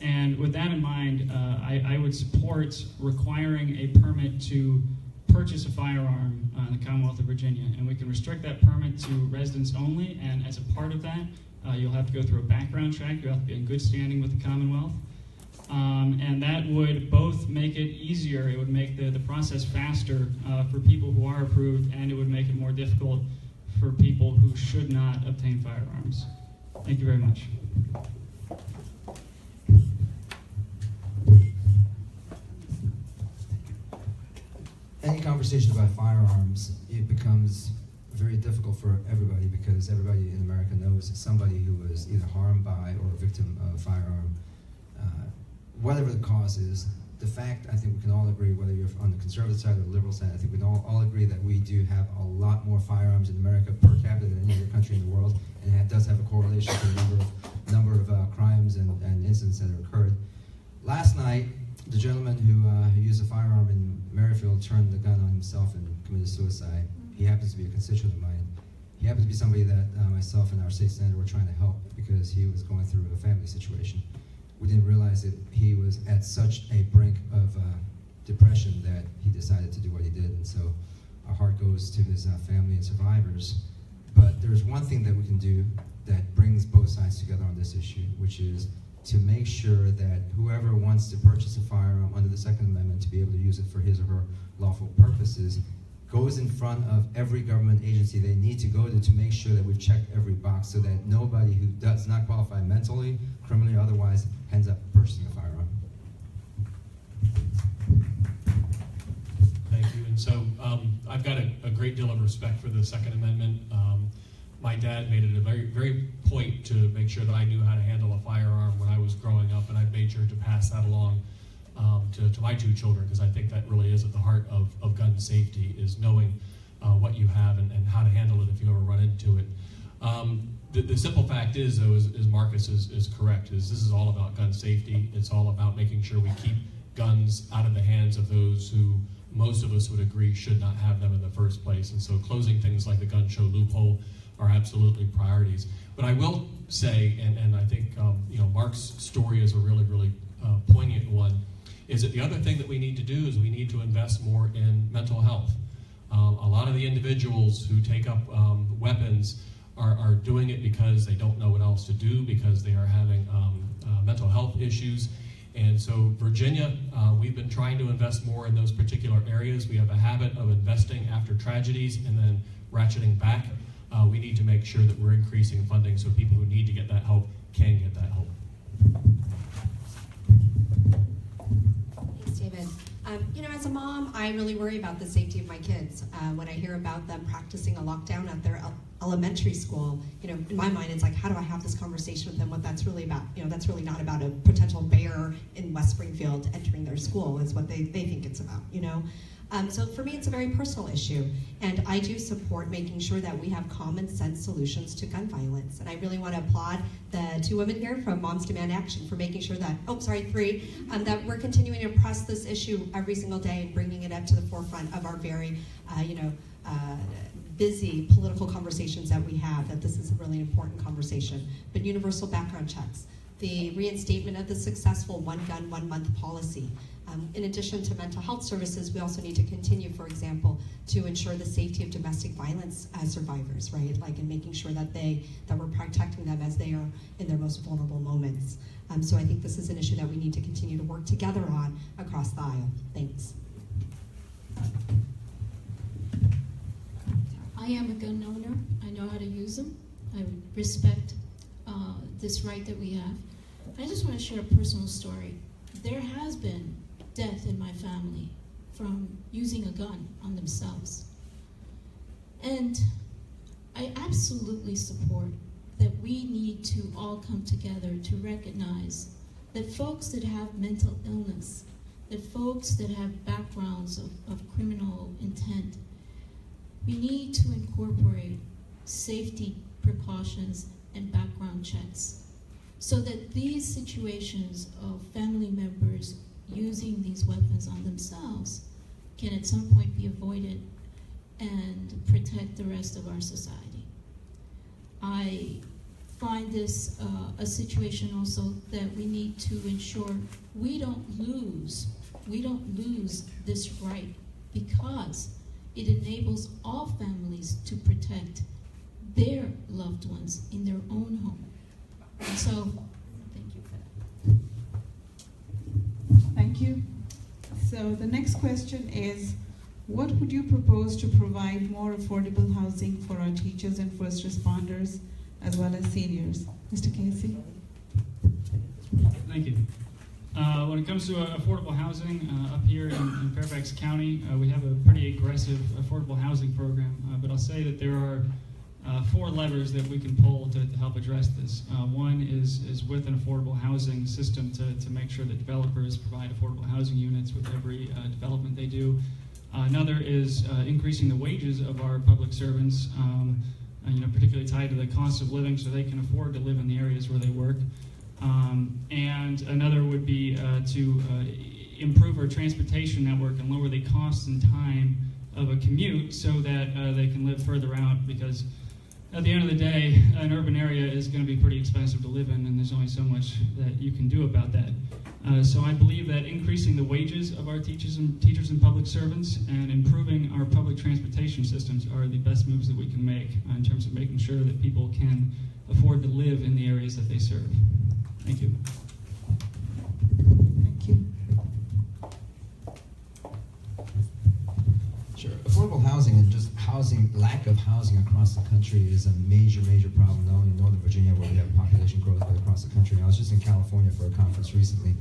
Speaker 7: And with that in mind, I would support requiring a permit to purchase a firearm in the Commonwealth of Virginia. And we can restrict that permit to residents only, and as a part of that, you'll have to go through a background check. You'll have to be in good standing with the Commonwealth. And that would both make it easier, it would make the process faster for people who are approved, and it would make it more difficult for people who should not obtain firearms. Thank you very much.
Speaker 1: Any conversation about firearms, it becomes very difficult for everybody because everybody in America knows somebody who was either harmed by or a victim of a firearm. Whatever the cause is, the fact, I think we can all agree, whether you're on the conservative side or the liberal side, I think we can all agree that we do have a lot more firearms in America per capita than any other country in the world, and that does have a correlation to the number of crimes and incidents that have occurred. Last night, the gentleman who used a firearm in Maryfield turned the gun on himself and committed suicide. He happens to be a constituent of mine. He happens to be somebody that myself and our state senator were trying to help because he was going through a family situation. We didn't realize that he was at such a brink of depression that he decided to do what he did. And so our heart goes to his family and survivors. But there's one thing that we can do that brings both sides together on this issue, which is to make sure that whoever wants to purchase a firearm under the Second Amendment to be able to use it for his or her lawful purposes goes in front of every government agency they need to go to make sure that we've checked every box so that nobody who does not qualify mentally, criminally, or otherwise ends up purchasing a firearm.
Speaker 3: Thank you. And so I've got a great deal of respect for the Second Amendment. My dad made it a very, very point to make sure that I knew how to handle a firearm when I was growing up, and I've made sure to pass that along to my two children, because I think that really is at the heart of gun safety, is knowing what you have and how to handle it if you ever run into it. The simple fact is, though, is Marcus is correct, is this is all about gun safety. It's all about making sure we keep guns out of the hands of those who most of us would agree should not have them in the first place. And so closing things like the gun show loophole are absolutely priorities. But I will say, and I think Mark's story is a really, really poignant one, is that the other thing that we need to do is we need to invest more in mental health. A lot of the individuals who take up weapons are doing it because they don't know what else to do, because they are having mental health issues. And so Virginia, we've been trying to invest more in those particular areas. We have a habit of investing after tragedies and then ratcheting back. We need to make sure that we're increasing funding so people who need to get that help can get that help.
Speaker 4: Thanks, David. As a mom, I really worry about the safety of my kids. When I hear about them practicing a lockdown at their elementary school, in my mind, it's like, how do I have this conversation with them? What that's really about? That's really not about a potential bear in West Springfield entering their school. It's what they think it's about, So for me, it's a very personal issue, and I do support making sure that we have common sense solutions to gun violence. And I really want to applaud the two women here from Moms Demand Action for making sure that, three, that we're continuing to press this issue every single day and bringing it up to the forefront of our very, busy political conversations that we have, that this is a really important conversation. But universal background checks, the reinstatement of the successful one gun, 1 month policy. In addition to mental health services, we also need to continue, for example, to ensure the safety of domestic violence survivors, right? Like in making sure that we're protecting them as they are in their most vulnerable moments. So I think this is an issue that we need to continue to work together on across the aisle. Thanks.
Speaker 5: I am a gun owner. I know how to use them. I respect this right that we have. I just want to share a personal story. There has been death in my family from using a gun on themselves. And I absolutely support that we need to all come together to recognize that folks that have mental illness, that folks that have backgrounds of criminal intent, we need to incorporate safety precautions and background checks so that these situations of family members using these weapons on themselves can at some point be avoided and protect the rest of our society. I find this a situation also that we need to ensure we don't lose this right, because it enables all families to protect their loved ones in their own home. And so, thank you for that.
Speaker 2: Thank you. So the next question is, what would you propose to provide more affordable housing for our teachers and first responders, as well as seniors? Mr. Casey?
Speaker 7: Thank you. When it comes to affordable housing up here in Fairfax County, we have a pretty aggressive affordable housing program, but I'll say that there are 4 levers that we can pull to help address this. One is with an affordable housing system to make sure that developers provide affordable housing units with every development they do. Another is increasing the wages of our public servants, particularly tied to the cost of living, so they can afford to live in the areas where they work. And another would be to improve our transportation network and lower the cost and time of a commute so that they can live further out, because at the end of the day, an urban area is going to be pretty expensive to live in, and there's only so much that you can do about that. So I believe that increasing the wages of our teachers and public servants and improving our public transportation systems are the best moves that we can make in terms of making sure that people can afford to live in the areas that they serve. Thank you.
Speaker 2: Thank you.
Speaker 1: Sure. Affordable housing and just lack of housing across the country is a major, major problem, not only in Northern Virginia where we have population growth, but across the country. I was just in California for a conference recently,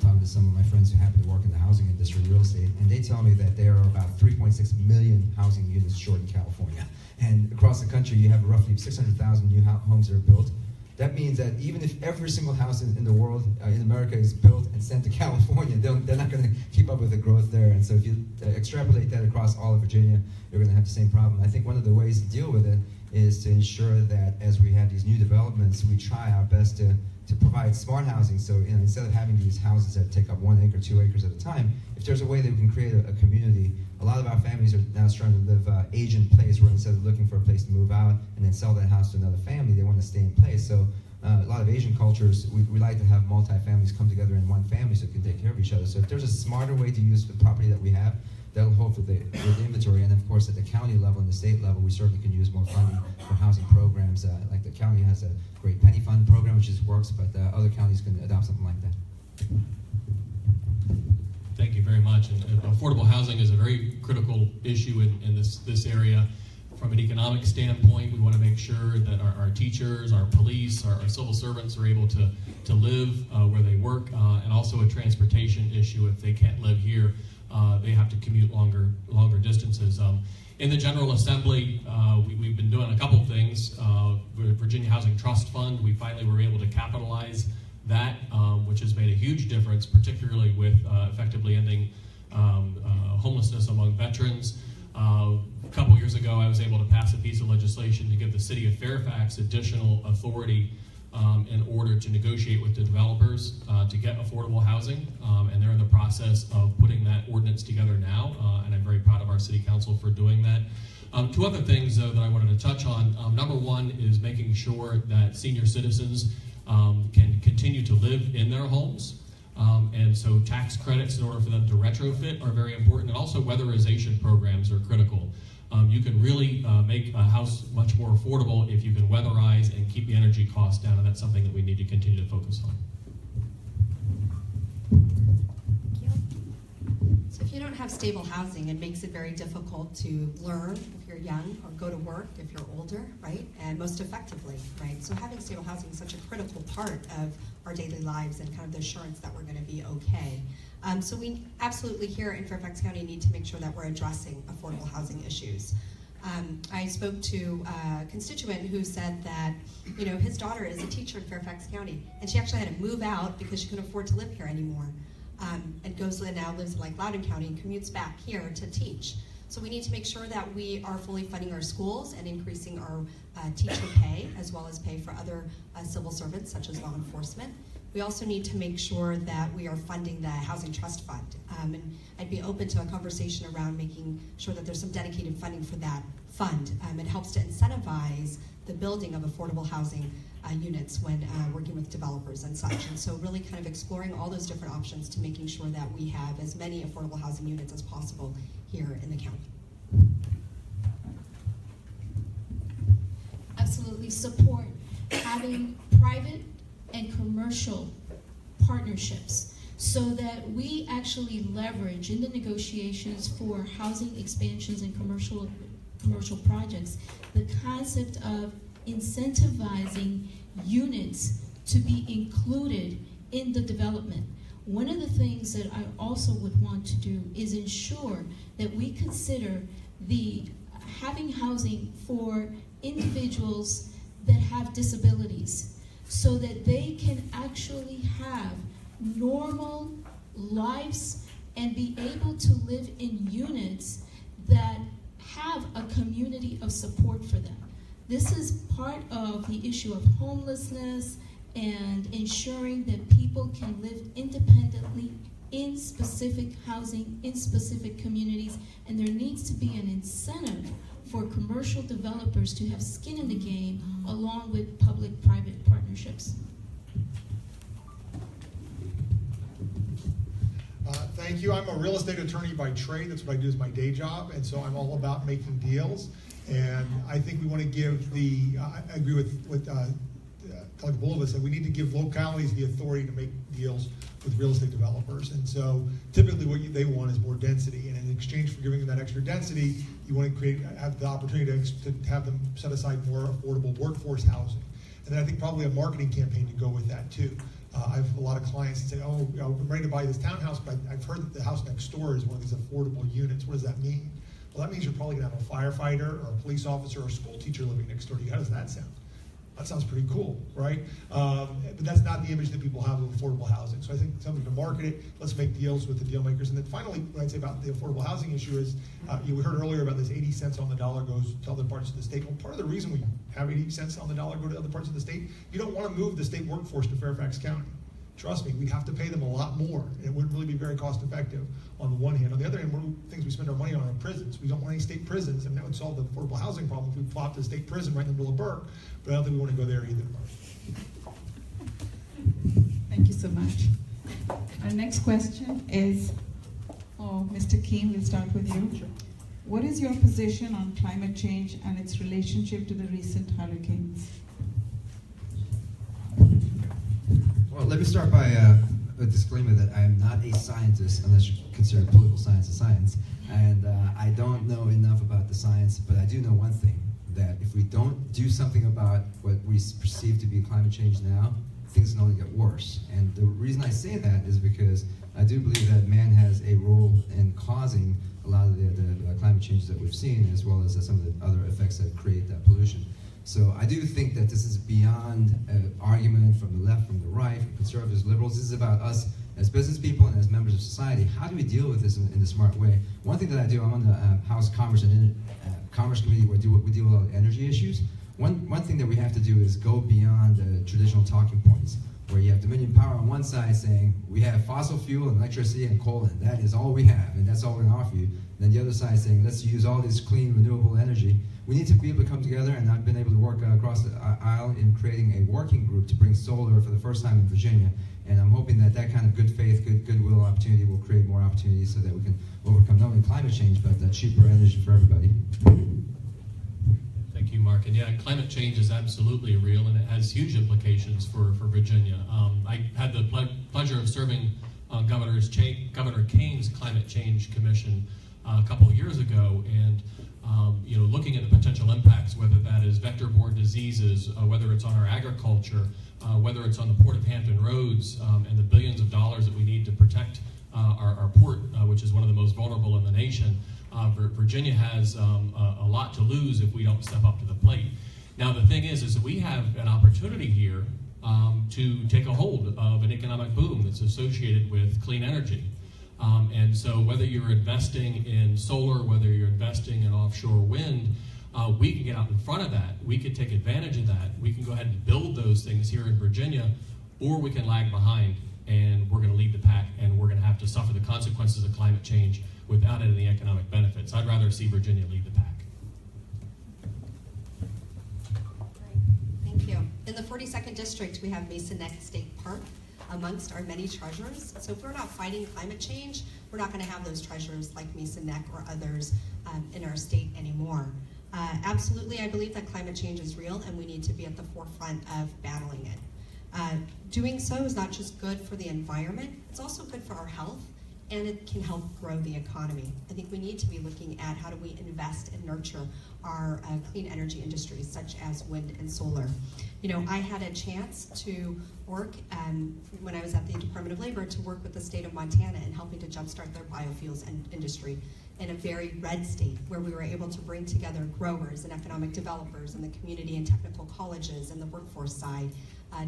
Speaker 1: talking to some of my friends who happen to work in the housing industry, real estate, and they tell me that there are about 3.6 million housing units short in California. And across the country, you have roughly 600,000 new homes that are built. That means that even if every single house in the world, in America, is built and sent to California, they're not going to keep up with the growth there. And so if you extrapolate that across all of Virginia, you're going to have the same problem. I think one of the ways to deal with it is to ensure that as we have these new developments, we try our best to provide smart housing. So instead of having these houses that take up 1 acre, 2 acres at a time, if there's a way that we can create a community, a lot of our families are now starting to live age in place, where instead of looking for a place to move out and then sell that house to another family, they want to stay in place. So a lot of Asian cultures, we like to have multi-families come together in one family so they can take care of each other. So if there's a smarter way to use the property that we have, that'll help with the inventory. And of course, at the county level and the state level, we certainly can use more funding for housing programs. Like the county has a great penny fund program, which just works, but other counties can adopt something like that.
Speaker 3: Thank you very much. And affordable housing is a very critical issue in this area. From an economic standpoint, we want to make sure that our teachers, our police, our civil servants are able to live where they work, and also a transportation issue. If they can't live here, they have to commute longer distances. In the General Assembly, we've been doing a couple of things. With Virginia Housing Trust Fund, we finally were able to capitalize that, which has made a huge difference, particularly with effectively ending homelessness among veterans. A couple years ago, I was able to pass a piece of legislation to give the city of Fairfax additional authority in order to negotiate with the developers to get affordable housing, and they're in the process of putting that ordinance together now, and I'm very proud of our city council for doing that. Two other things that I wanted to touch on. Number one is making sure that senior citizens can continue to live in their homes. And so tax credits in order for them to retrofit are very important, and also weatherization programs are critical. You can really make a house much more affordable if you can weatherize and keep the energy costs down, and that's something that we need to continue to focus on.
Speaker 4: Thank you. So if you don't have stable housing, it makes it very difficult to learn if you're young, or go to work if you're older, right? And most effectively, right? So having stable housing is such a critical part of our daily lives and kind of the assurance that we're going to be okay. So we absolutely here in Fairfax County need to make sure that we're addressing affordable housing issues. I spoke to a constituent who said that, you know, his daughter is a teacher in Fairfax County, and she actually had to move out because she couldn't afford to live here anymore. And now lives in like Loudoun County and commutes back here to teach. So we need to make sure that we are fully funding our schools and increasing our teacher pay, as well as pay for other civil servants such as law enforcement. We also need to make sure that we are funding the Housing Trust Fund. And I'd be open to a conversation around making sure that there's some dedicated funding for that fund. It helps to incentivize the building of affordable housing units when working with developers and such. And so really kind of exploring all those different options to making sure that we have as many affordable housing units as possible here in the county.
Speaker 5: Absolutely support having private and commercial partnerships so that we actually leverage in the negotiations for housing expansions and commercial projects the concept of incentivizing units to be included in the development. One of the things that I also would want to do is ensure that we consider having housing for individuals that have disabilities, so that they can actually have normal lives and be able to live in units that have a community of support for them. This is part of the issue of homelessness and ensuring that people can live independently in specific housing, in specific communities, and there needs to be an incentive for commercial developers to have skin in the game along with public-private partnerships.
Speaker 6: Thank you. I'm a real estate attorney by trade. That's what I do as my day job, and so I'm all about making deals. And I think we want to give I agree with what Delegate Bulova said. We need to give localities the authority to make deals with real estate developers. And so typically what they want is more density. And in exchange for giving them that extra density, you want to have the opportunity to have them set aside more affordable workforce housing. And then I think probably a marketing campaign to go with that too. I have a lot of clients that say, oh, I'm ready to buy this townhouse, but I've heard that the house next door is one of these affordable units. What does that mean? Well, that means you're probably going to have a firefighter or a police officer or a school teacher living next door to you. How does that sound? That sounds pretty cool, right? But that's not the image that people have of affordable housing. So I think something to market it, let's make deals with the deal makers. And then finally, what I'd say about the affordable housing issue is, we heard earlier about this 80 cents on the dollar goes to other parts of the state. Well, part of the reason we have 80 cents on the dollar go to other parts of the state, you don't want to move the state workforce to Fairfax County. Trust me, we'd have to pay them a lot more, and it wouldn't really be very cost effective on the one hand. On the other hand, one of the things we spend our money on are prisons. We don't want any state prisons, and that would solve the affordable housing problem if we plopped a state prison right in the middle of Burke, but I don't think we want to go there either.
Speaker 2: Thank you so much. Our next question is, Mr. Keam, we'll start with you. Sure. What is your position on climate change and its relationship to the recent hurricanes?
Speaker 1: Well, let me start by a disclaimer that I am not a scientist, unless you consider political science a science, and I don't know enough about the science, but I do know one thing, that if we don't do something about what we perceive to be climate change now, things can only get worse. And the reason I say that is because I do believe that man has a role in causing a lot of the climate changes that we've seen, as well as some of the other effects that create that pollution. So I do think that this is beyond an argument from the left, from the right, from conservatives, liberals. This is about us as business people and as members of society. How do we deal with this in a smart way? One thing that I do, I'm on the House Commerce and Commerce Committee where we deal with a lot of energy issues. One thing that we have to do is go beyond the traditional talking points, where you have Dominion Power on one side saying, we have fossil fuel and electricity and coal, and that is all we have, and that's all we're going to offer you. And then the other side saying, let's use all this clean, renewable energy. We need to be able to come together, and I've been able to work across the aisle in creating a working group to bring solar for the first time in Virginia. And I'm hoping that that kind of good faith, goodwill opportunity will create more opportunities so that we can overcome not only climate change, but cheaper energy for everybody.
Speaker 3: Thank you, Mark. And yeah, climate change is absolutely real, and it has huge implications for Virginia. I had the pleasure of serving on Governor Kane's Climate Change Commission a couple of years ago, and looking at the potential impacts, whether that is vector-borne diseases, whether it's on our agriculture, whether it's on the Port of Hampton roads, and the billions of dollars that we need to protect our port, which is one of the most vulnerable in the nation. Virginia has a lot to lose if we don't step up to the plate. Now, the thing is that we have an opportunity here to take a hold of an economic boom that's associated with clean energy. And so whether you're investing in solar, whether you're investing in offshore wind, we can get out in front of that. We can take advantage of that. We can go ahead and build those things here in Virginia, or we can lag behind and we're going to lead the pack, and we're going to have to suffer the consequences of climate change without any of the economic benefits. I'd rather see Virginia lead the pack.
Speaker 4: Thank you. In the 42nd District, we have Mason-Neck State Park amongst our many treasures. So if we're not fighting climate change, we're not going to have those treasures like Mason-Neck or others in our state anymore. Absolutely, I believe that climate change is real, and we need to be at the forefront of battling it. Doing so is not just good for the environment, it's also good for our health, and it can help grow the economy. I think we need to be looking at how do we invest and nurture our clean energy industries, such as wind and solar. I had a chance to work when I was at the Department of Labor to work with the state of Montana in helping to jumpstart their biofuels industry in a very red state, where we were able to bring together growers and economic developers and the community and technical colleges and the workforce side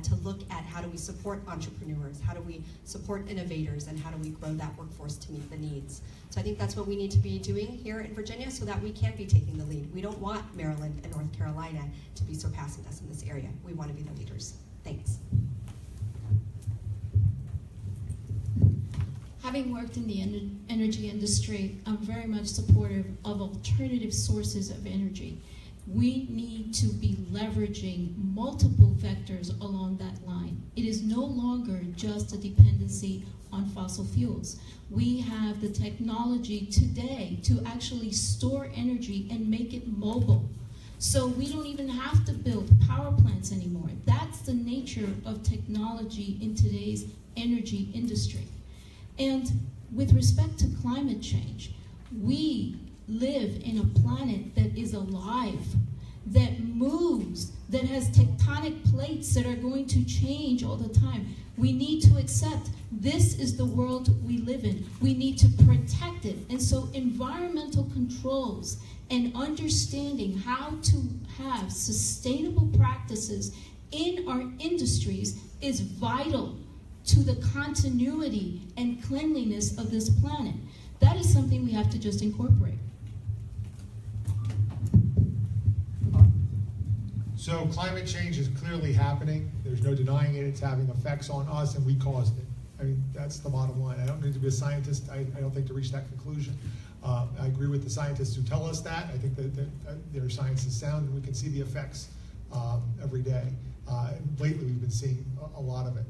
Speaker 4: to look at how do we support entrepreneurs, how do we support innovators, and how do we grow that workforce to meet the needs. So I think that's what we need to be doing here in Virginia so that we can be taking the lead. We don't want Maryland and North Carolina to be surpassing us in this area. We want to be the leaders. Thanks.
Speaker 5: Having worked in the energy industry, I'm very much supportive of alternative sources of energy. We need to be leveraging multiple vectors along that line. It is no longer just a dependency on fossil fuels. We have the technology today to actually store energy and make it mobile. So we don't even have to build power plants anymore. That's the nature of technology in today's energy industry. And with respect to climate change, we live in a planet that is alive. that moves, that has tectonic plates that are going to change all the time. We need to accept this is the world we live in. We need to protect it. And so environmental controls and understanding how to have sustainable practices in our industries is vital to the continuity and cleanliness of this planet. That is something we have to just incorporate.
Speaker 6: So climate change is clearly happening. There's no denying it. It's having effects on us, and we caused it. I mean, that's the bottom line. I don't need to be a scientist, I don't think, to reach that conclusion. I agree with the scientists who tell us that. I think that their science is sound, and we can see the effects every day. And lately, we've been seeing a lot of it.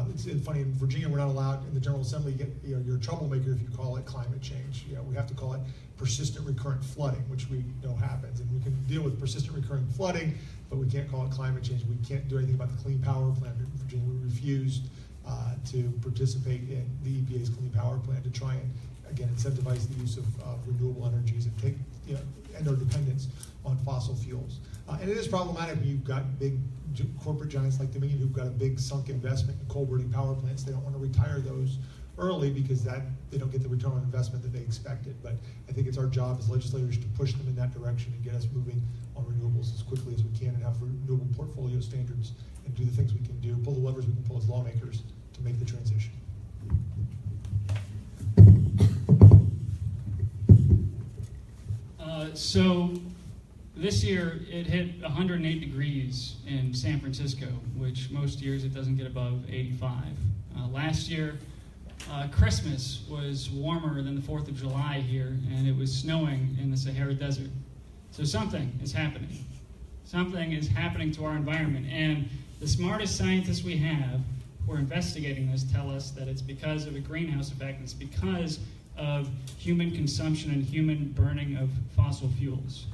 Speaker 6: It's funny, in Virginia, we're not allowed, in the General Assembly, you're a troublemaker if you call it climate change. We have to call it persistent recurrent flooding, which we know happens. And we can deal with persistent recurrent flooding, but we can't call it climate change. We can't do anything about the Clean Power Plan. In Virginia, we refused to participate in the EPA's Clean Power Plan to try and, again, incentivize the use of renewable energies and end our dependence on fossil fuels. And it is problematic when you've got big corporate giants like Dominion who've got a big sunk investment in coal-burning power plants. They don't want to retire those early because they don't get the return on investment that they expected. But I think it's our job as legislators to push them in that direction and get us moving on renewables as quickly as we can and have renewable portfolio standards and do the things we can do, pull the levers we can pull as lawmakers to make the transition.
Speaker 7: So this year it hit 108 degrees in San Francisco, which most years it doesn't get above 85. Last year, Christmas was warmer than the 4th of July here, and it was snowing in the Sahara Desert. So something is happening. Something is happening to our environment, and the smartest scientists we have who are investigating this tell us that it's because of a greenhouse effect, and it's because of human consumption and human burning of fossil fuels.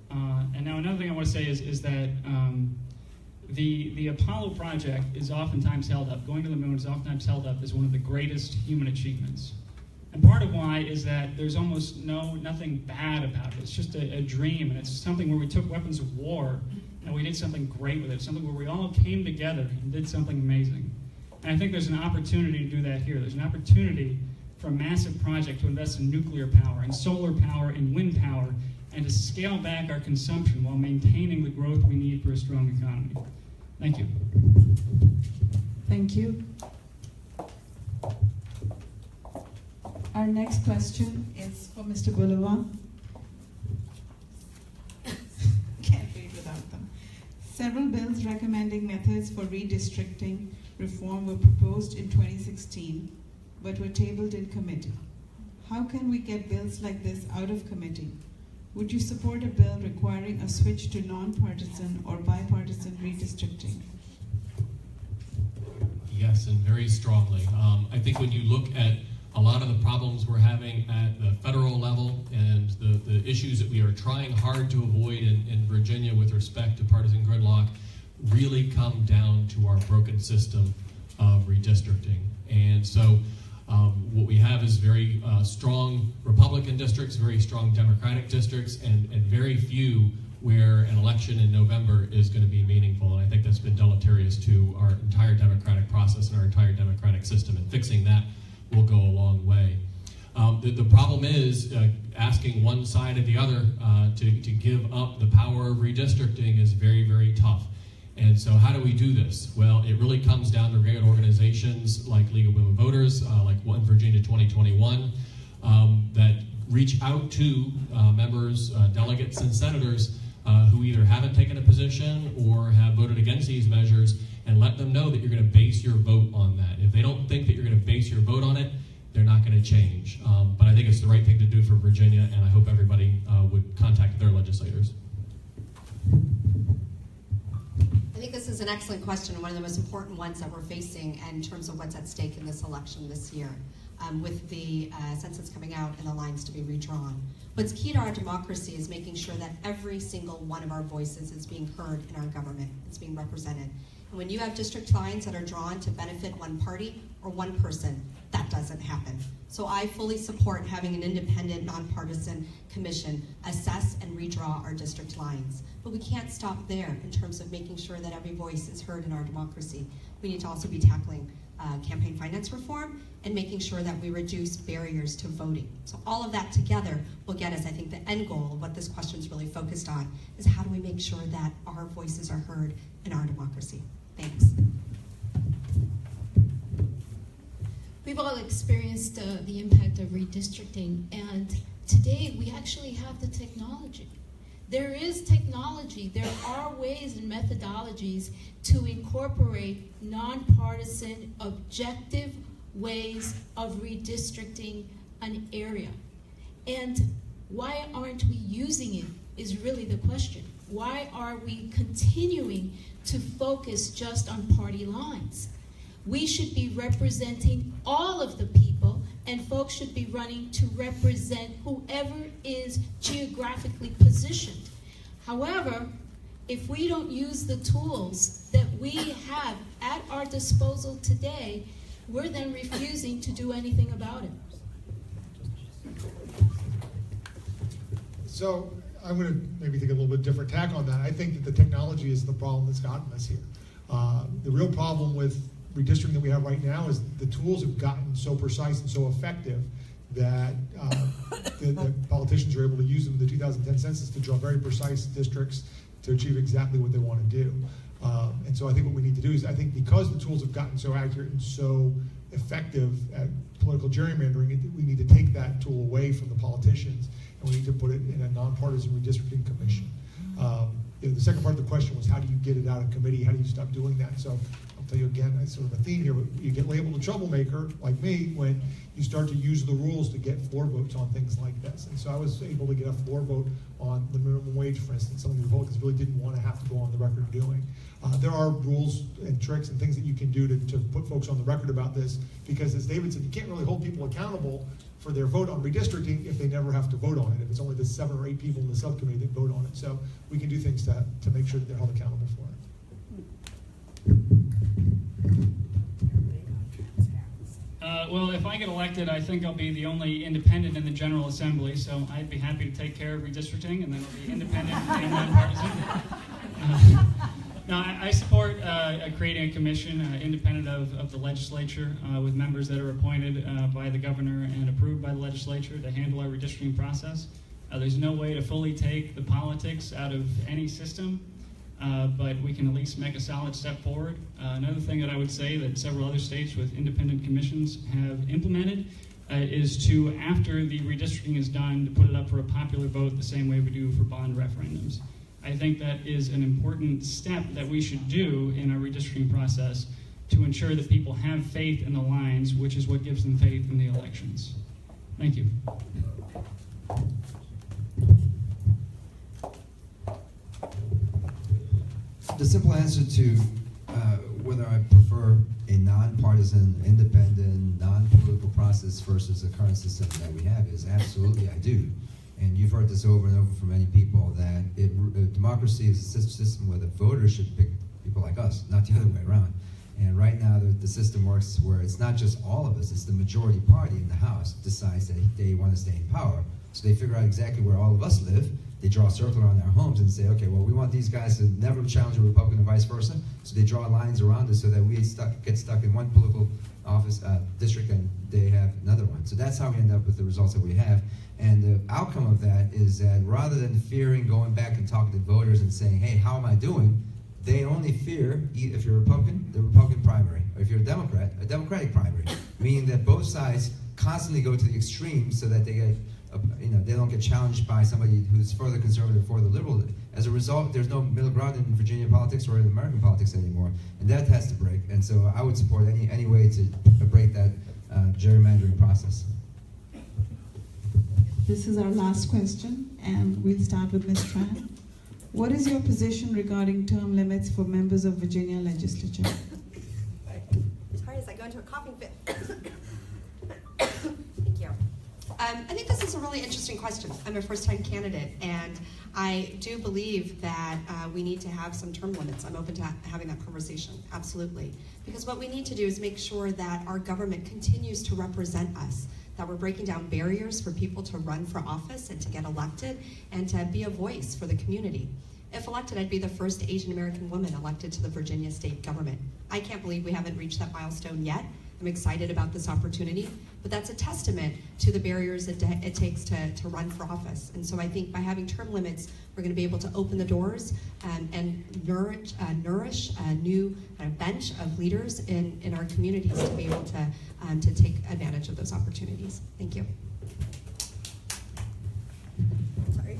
Speaker 7: And now another thing I want to say is that the Apollo project is oftentimes held up, going to the moon is oftentimes held up as one of the greatest human achievements. And part of why is that there's almost nothing bad about it. It's just a dream, and it's something where we took weapons of war and we did something great with it, something where we all came together and did something amazing. And I think there's an opportunity to do that here. There's an opportunity for a massive project to invest in nuclear power, and solar power, and wind power, and to scale back our consumption while maintaining the growth we need for a strong economy. Thank you.
Speaker 2: Thank you. Our next question is for Mr. Bulova. Can't read without them. Several bills recommending methods for redistricting reform were proposed in 2016, but were tabled in committee. How can we get bills like this out of committee? Would you support a bill requiring a switch to non-partisan or bipartisan redistricting?
Speaker 3: Yes, and very strongly. I think when you look at a lot of the problems we're having at the federal level and the issues that we are trying hard to avoid in Virginia with respect to partisan gridlock really come down to our broken system of redistricting. And so what we have is very strong Republican districts, very strong Democratic districts, and very few where an election in November is going to be meaningful. And I think that's been deleterious to our entire democratic process and our entire democratic system. And fixing that will go a long way. The problem is asking one side or the other to give up the power of redistricting is very, very tough. And so how do we do this? Well, it really comes down to great organizations like League of Women Voters, like One Virginia 2021, that reach out to members, delegates, and senators who either haven't taken a position or have voted against these measures, and let them know that you're going to base your vote on that. If they don't think that you're going to base your vote on it, they're not going to change. But I think it's the right thing to do for Virginia, and I hope everybody would contact their legislators.
Speaker 4: I think this is an excellent question, and one of the most important ones that we're facing in terms of what's at stake in this election this year, with the census coming out and the lines to be redrawn. What's key to our democracy is making sure that every single one of our voices is being heard in our government, it's being represented. And when you have district lines that are drawn to benefit one party or one person, that doesn't happen. So I fully support having an independent, nonpartisan commission assess and redraw our district lines. But we can't stop there in terms of making sure that every voice is heard in our democracy. We need to also be tackling campaign finance reform and making sure that we reduce barriers to voting. So all of that together will get us, I think, the end goal of what this question is really focused on is how do we make sure that our voices are heard in our democracy. Thanks.
Speaker 5: We've all experienced the impact of redistricting, and today we actually have the technology. There is technology. There are ways and methodologies to incorporate nonpartisan, objective ways of redistricting an area. And why aren't we using it is really the question. Why are we continuing to focus just on party lines? We should be representing all of the people, and folks should be running to represent whoever is geographically positioned. However, if we don't use the tools that we have at our disposal today, we're then refusing to do anything about it.
Speaker 6: So I'm going to maybe take a little bit different tack on that. I think that the technology is the problem that's gotten us here. The real problem with redistricting that we have right now is the tools have gotten so precise and so effective that the politicians are able to use them in the 2010 census to draw very precise districts to achieve exactly what they want to do. And so I think what we need to do is, I think because the tools have gotten so accurate and so effective at political gerrymandering, we need to take that tool away from the politicians, and we need to put it in a nonpartisan redistricting commission. The second part of the question was, how do you get it out of committee? How do you stop doing that? So I'll tell you again, it's sort of a theme here. You get labeled a troublemaker, like me, when you start to use the rules to get floor votes on things like this. And so I was able to get a floor vote on the minimum wage, for instance, something the Republicans really didn't want to have to go on the record doing. There are rules and tricks and things that you can do to put folks on the record about this, because as David said, you can't really hold people accountable for their vote on redistricting if they never have to vote on it, if it's only the 7 or 8 people in the subcommittee that vote on it. So we can do things to make sure that they're held accountable for it.
Speaker 7: Well, if I get elected, I think I'll be the only independent in the General Assembly, so I'd be happy to take care of redistricting, and then I'll be independent and nonpartisan. No, I support creating a commission independent of the legislature with members that are appointed by the governor and approved by the legislature to handle our redistricting process. There's no way to fully take the politics out of any system, but we can at least make a solid step forward. Another thing that I would say that several other states with independent commissions have implemented is to, after the redistricting is done, to put it up for a popular vote the same way we do for bond referendums. I think that is an important step that we should do in our redistricting process to ensure that people have faith in the lines, which is what gives them faith in the elections. Thank you.
Speaker 1: The simple answer to whether I prefer a nonpartisan, independent, non-political process versus the current system that we have is absolutely I do. And you've heard this over and over from many people that democracy is a system where the voters should pick people like us, not the other way around. And right now the system works where it's not just all of us, it's the majority party in the House decides that they want to stay in power. So they figure out exactly where all of us live. They draw a circle around their homes and say, okay, well, we want these guys to never challenge a Republican and vice versa. So they draw lines around us so that we get stuck in one political office district and they have another one. So that's how we end up with the results that we have. And the outcome of that is that rather than fearing going back and talking to voters and saying, hey, how am I doing? They only fear, if you're a Republican, the Republican primary. Or if you're a Democrat, a Democratic primary. Meaning that both sides constantly go to the extreme so that they get, they don't get challenged by somebody who's further conservative or the liberal. As a result, there's no middle ground in Virginia politics or in American politics anymore. And that has to break. And so I would support any way to break that gerrymandering process.
Speaker 2: This is our last question, and we'll start with Ms. Tran. What is your position regarding term limits for members of Virginia legislature?
Speaker 4: Sorry, as I go into a coughing fit. Thank you. I think this is a really interesting question. I'm a first-time candidate, and I do believe that we need to have some term limits. I'm open to having that conversation, absolutely. Because what we need to do is make sure that our government continues to represent us, that we're breaking down barriers for people to run for office and to get elected, and to be a voice for the community. If elected, I'd be the first Asian American woman elected to the Virginia state government. I can't believe we haven't reached that milestone yet. I'm excited about this opportunity, but that's a testament to the barriers it takes to run for office. And so I think by having term limits, we're going to be able to open the doors and nourish a new bench of leaders in our communities to be able to take advantage of those opportunities. Thank you. Sorry.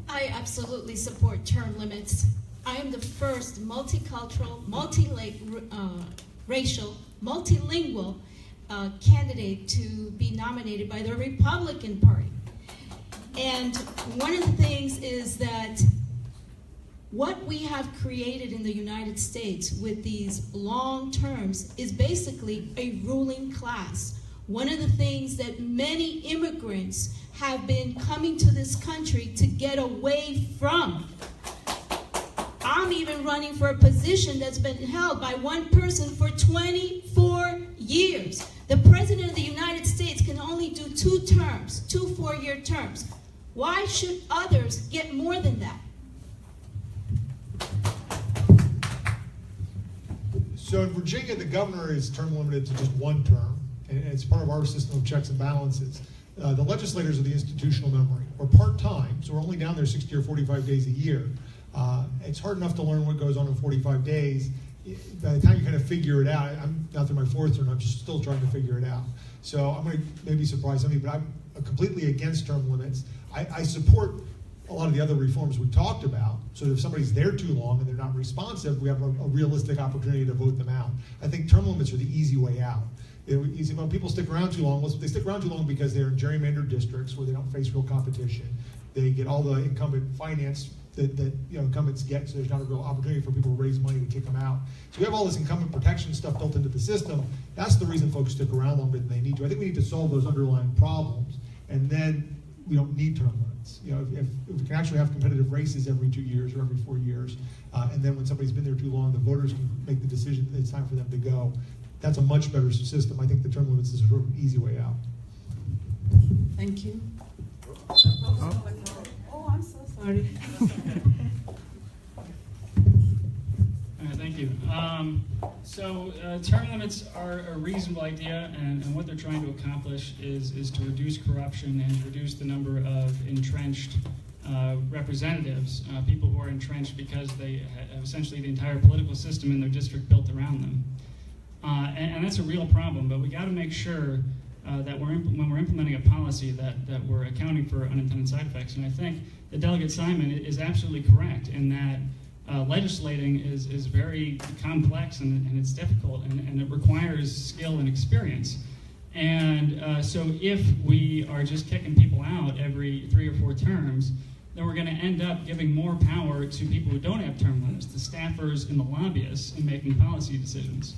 Speaker 5: I absolutely support term limits. I am the first multicultural, multiracial, multilingual candidate to be nominated by the Republican Party. And one of the things is that what we have created in the United States with these long terms is basically a ruling class. One of the things that many immigrants have been coming to this country to get away from. I'm even running for a position that's been held by one person for 24 years. The President of the United States can only do 2 terms, 2 4-year terms. Why should others get more than that?
Speaker 6: So in Virginia, the governor is term limited to just 1 term, and it's part of our system of checks and balances. The legislators are the institutional memory. We're part-time, so we're only down there 60 or 45 days a year. It's hard enough to learn what goes on in 45 days. By the time you kind of figure it out, I'm now through my 4th term, I'm still trying to figure it out. So I'm going to maybe surprise some of you, but I'm completely against term limits. I support a lot of the other reforms we talked about, so that if somebody's there too long and they're not responsive, we have a realistic opportunity to vote them out. I think term limits are the easy way out. When people stick around too long, they stick around too long because they're in gerrymandered districts where they don't face real competition. They get all the incumbent finance that incumbents get, so there's not a real opportunity for people to raise money to kick them out. So we have all this incumbent protection stuff built into the system. That's the reason folks stick around longer than they need to. I think we need to solve those underlying problems, and then we don't need term limits. If we can actually have competitive races every 2 years or every 4 years, and then when somebody's been there too long, the voters can make the decision that it's time for them to go. That's a much better system. I think the term limits is sort of an easy way out.
Speaker 2: Thank you. Oh, I'm so sorry.
Speaker 7: Thank you. Term limits are a reasonable idea, and what they're trying to accomplish is to reduce corruption and reduce the number of entrenched representatives, people who are entrenched because they have essentially the entire political system in their district built around them. And that's a real problem, but we got to make sure that when we're implementing a policy that we're accounting for unintended side effects. And I think that Delegate Simon is absolutely correct in that legislating is very complex and it's difficult and it requires skill and experience. And so if we are just kicking people out every 3 or 4 terms, then we're going to end up giving more power to people who don't have term limits, the staffers and the lobbyists in making policy decisions.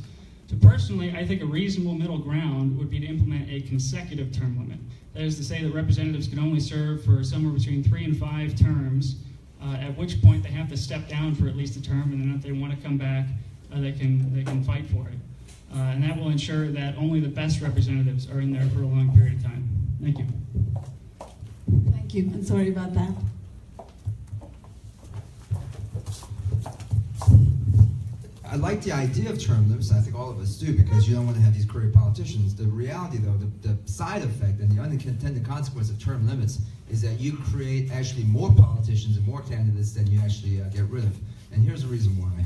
Speaker 7: So personally, I think a reasonable middle ground would be to implement a consecutive term limit. That is to say that representatives can only serve for somewhere between 3 and 5 terms, at which point they have to step down for at least a term, and then if they want to come back, they can fight for it. And that will ensure that only the best representatives are in there for a long period of time. Thank you.
Speaker 2: Thank you, and sorry about that.
Speaker 1: I like the idea of term limits, and I think all of us do, because you don't want to have these career politicians. The reality, though, the side effect and the unintended consequence of term limits is that you create actually more politicians and more candidates than you actually get rid of. And here's the reason why.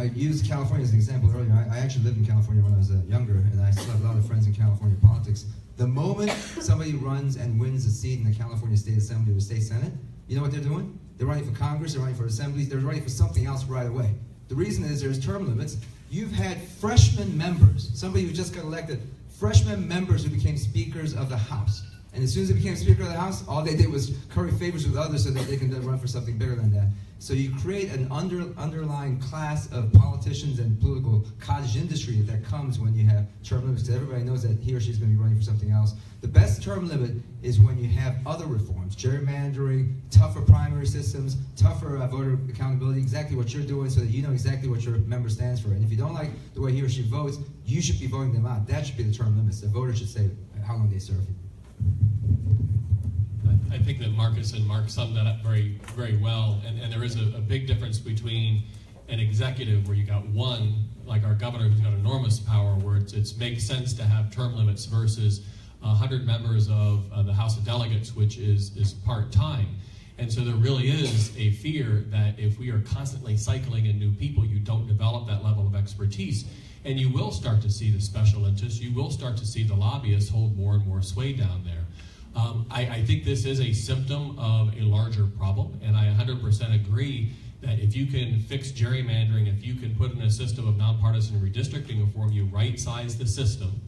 Speaker 1: I used California as an example earlier. I actually lived in California when I was younger, and I still have a lot of friends in California politics. The moment somebody runs and wins a seat in the California State Assembly or State Senate, you know what they're doing? They're running for Congress, they're running for assemblies, they're running for something else right away. The reason is there's term limits. You've had freshman members, somebody who just got elected, freshman members who became speakers of the House. And as soon as they became Speaker of the House, all they did was curry favors with others so that they can then run for something bigger than that. So you create an underlying class of politicians and political cottage industry that comes when you have term limits, because everybody knows that he or she's going to be running for something else. The best term limit is when you have other reforms, gerrymandering, tougher primary systems, tougher voter accountability, exactly what you're doing so that you know exactly what your member stands for. And if you don't like the way he or she votes, you should be voting them out. That should be the term limits. The voters should say how long they serve.
Speaker 3: I think that Marcus and Mark summed that up very, very well. And there is a big difference between an executive where you got one, like our governor, who's got enormous power, where it makes sense to have term limits, versus 100 members of the House of Delegates, which is part-time. And so there really is a fear that if we are constantly cycling in new people, you don't develop that level of expertise. And you will start to see the special interests, you will start to see the lobbyists hold more and more sway down there. I think this is a symptom of a larger problem, and I 100% agree that if you can fix gerrymandering, if you can put in a system of nonpartisan redistricting reform, you right-size the system,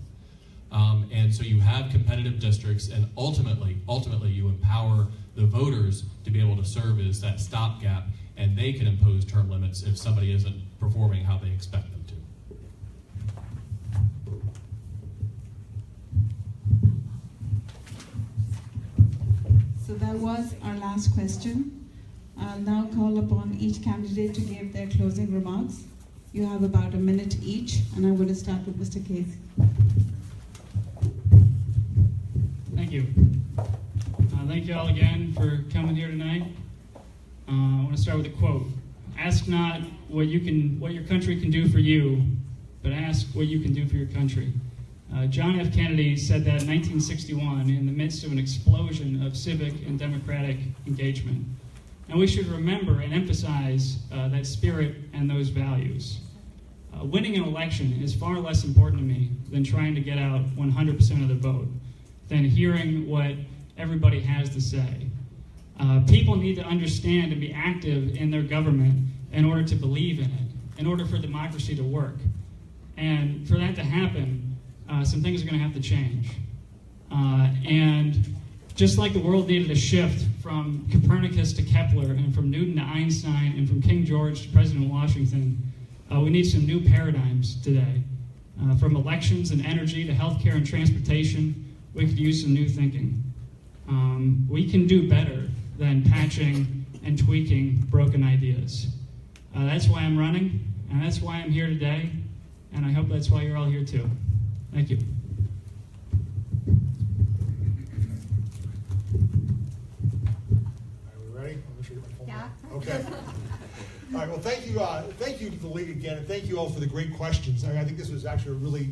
Speaker 3: and so you have competitive districts, and ultimately you empower the voters to be able to serve as that stopgap, and they can impose term limits if somebody isn't performing how they expect them to.
Speaker 2: So that was our last question. I'll now call upon each candidate to give their closing remarks. You have about a minute each, and I'm going to start with Mr. Casey.
Speaker 7: Thank you. Thank you all again for coming here tonight. I want to start with a quote. Ask not what your country can do for you, but ask what you can do for your country. John F. Kennedy said that in 1961 in the midst of an explosion of civic and democratic engagement. And we should remember and emphasize that spirit and those values. Winning an election is far less important to me than trying to get out 100% of the vote, than hearing what everybody has to say. People need to understand and be active in their government in order to believe in it, in order for democracy to work. And for that to happen, some things are going to have to change. And just like the world needed a shift from Copernicus to Kepler, and from Newton to Einstein, and from King George to President Washington, we need some new paradigms today. From elections and energy to healthcare and transportation, we could use some new thinking. We can do better than patching and tweaking broken ideas. That's why I'm running, and that's why I'm here today, and I hope that's why you're all here too. Thank you.
Speaker 6: Are we ready? I'm sure you're my phone.
Speaker 4: Yeah.
Speaker 6: Okay. All right. Well, thank you to the league again, and thank you all for the great questions. I think this was actually a really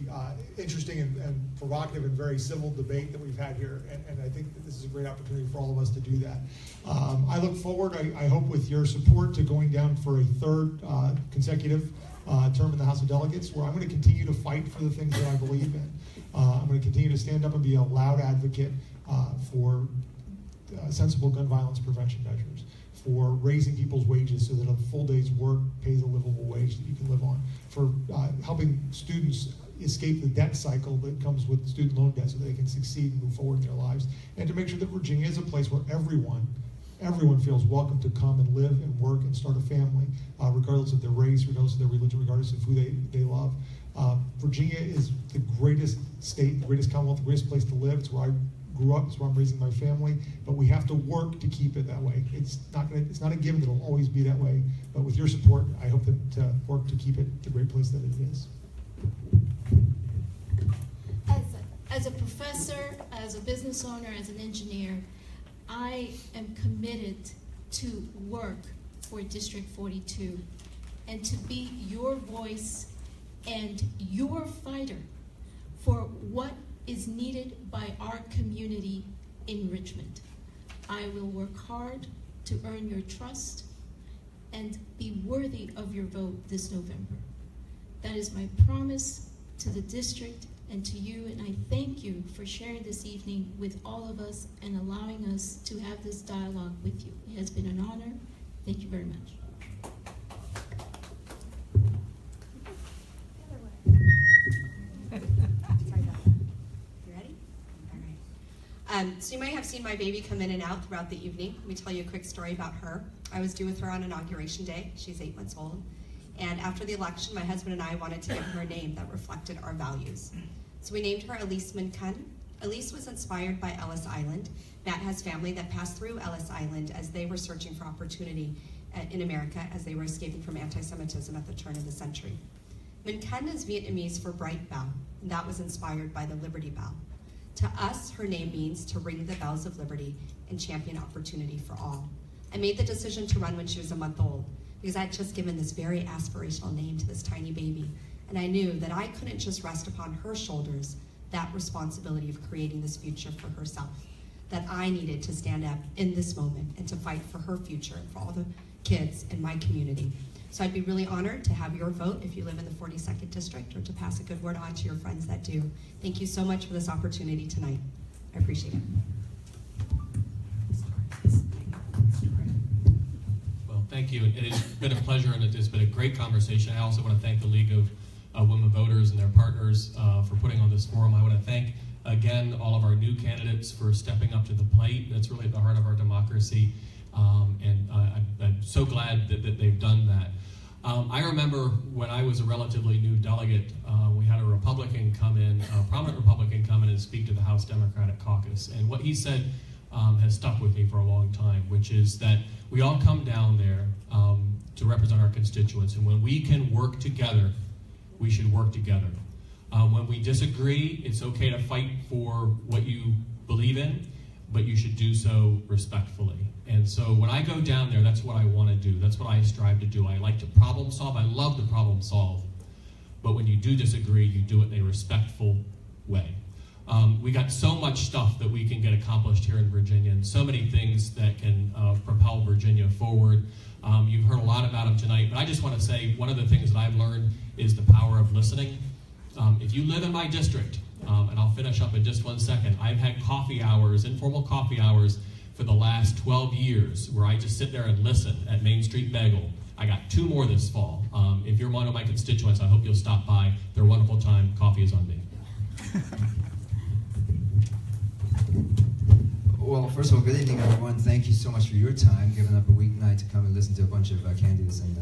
Speaker 6: interesting and provocative and very civil debate that we've had here, and I think that this is a great opportunity for all of us to do that. I look forward, I hope, with your support, to going down for a third consecutive term in the House of Delegates, where I'm going to continue to fight for the things that I believe in. I'm going to continue to stand up and be a loud advocate for sensible gun violence prevention measures, for raising people's wages so that a full day's work pays a livable wage that you can live on, for helping students escape the debt cycle that comes with student loan debt so they can succeed and move forward in their lives, and to make sure that Virginia is a place where everyone feels welcome to come and live and work and start a family, regardless of their race, regardless of their religion, regardless of who they love. Virginia is the greatest state, the greatest commonwealth, the greatest place to live. It's where I grew up. It's where I'm raising my family. But we have to work to keep it that way. It's not a given that it'll always be that way. But with your support, I hope to work to keep it the great place that it is.
Speaker 5: As a professor, as a business owner, as an engineer, I am committed to work for District 42 and to be your voice and your fighter for what is needed by our community in Richmond. I will work hard to earn your trust and be worthy of your vote this November. That is my promise to the district and to you, and I thank you for sharing this evening with all of us and allowing us to have this dialogue with you. It has been an honor. Thank you very much.
Speaker 4: You ready? All So you might have seen my baby come in and out throughout the evening. Let me tell you a quick story about her. I was due with her on Inauguration Day. She's 8 months old. And after the election, my husband and I wanted to give her a name that reflected our values. So we named her Elise Mancheno. Elise was inspired by Ellis Island. Matt has family that passed through Ellis Island as they were searching for opportunity in America as they were escaping from anti-Semitism at the turn of the century. Mancheno is Vietnamese for bright bell, and that was inspired by the Liberty Bell. To us, her name means to ring the bells of liberty and champion opportunity for all. I made the decision to run when she was a month old because I had just given this very aspirational name to this tiny baby, and I knew that I couldn't just rest upon her shoulders that responsibility of creating this future for herself, that I needed to stand up in this moment and to fight for her future and for all the kids in my community. So I'd be really honored to have your vote if you live in the 42nd District, or to pass a good word on to your friends that do. Thank you so much for this opportunity tonight. I appreciate it.
Speaker 3: Well, thank you. It's been a pleasure, and it's been a great conversation. I also want to thank the League of Women Voters and their partners for putting on this forum. I want to thank, again, all of our new candidates for stepping up to the plate. That's really at the heart of our democracy, and I'm so glad that they've done that. I remember when I was a relatively new delegate, we had a Republican come in, a prominent Republican come in and speak to the House Democratic Caucus. And what he said has stuck with me for a long time, which is that we all come down there to represent our constituents. And when we can work together, we should work together. When we disagree, it's okay to fight for what you believe in, but you should do so respectfully. And so when I go down there, that's what I want to do. That's what I strive to do. I like to problem solve. I love to problem solve. But when you do disagree, you do it in a respectful way. We got so much stuff that we can get accomplished here in Virginia, and so many things that can propel Virginia forward. You've heard a lot about them tonight, but I just want to say one of the things that I've learned is the power of listening. If you live in my district, and I'll finish up in just 1 second, I've had coffee hours, informal coffee hours, for the last 12 years, where I just sit there and listen at Main Street Bagel. I got 2 more this fall. If you're one of my constituents, I hope you'll stop by. They're a wonderful time. Coffee is on me.
Speaker 1: Well, first of all, good evening, everyone. Thank you so much for your time, giving up a weeknight to come and listen to a bunch of candidates and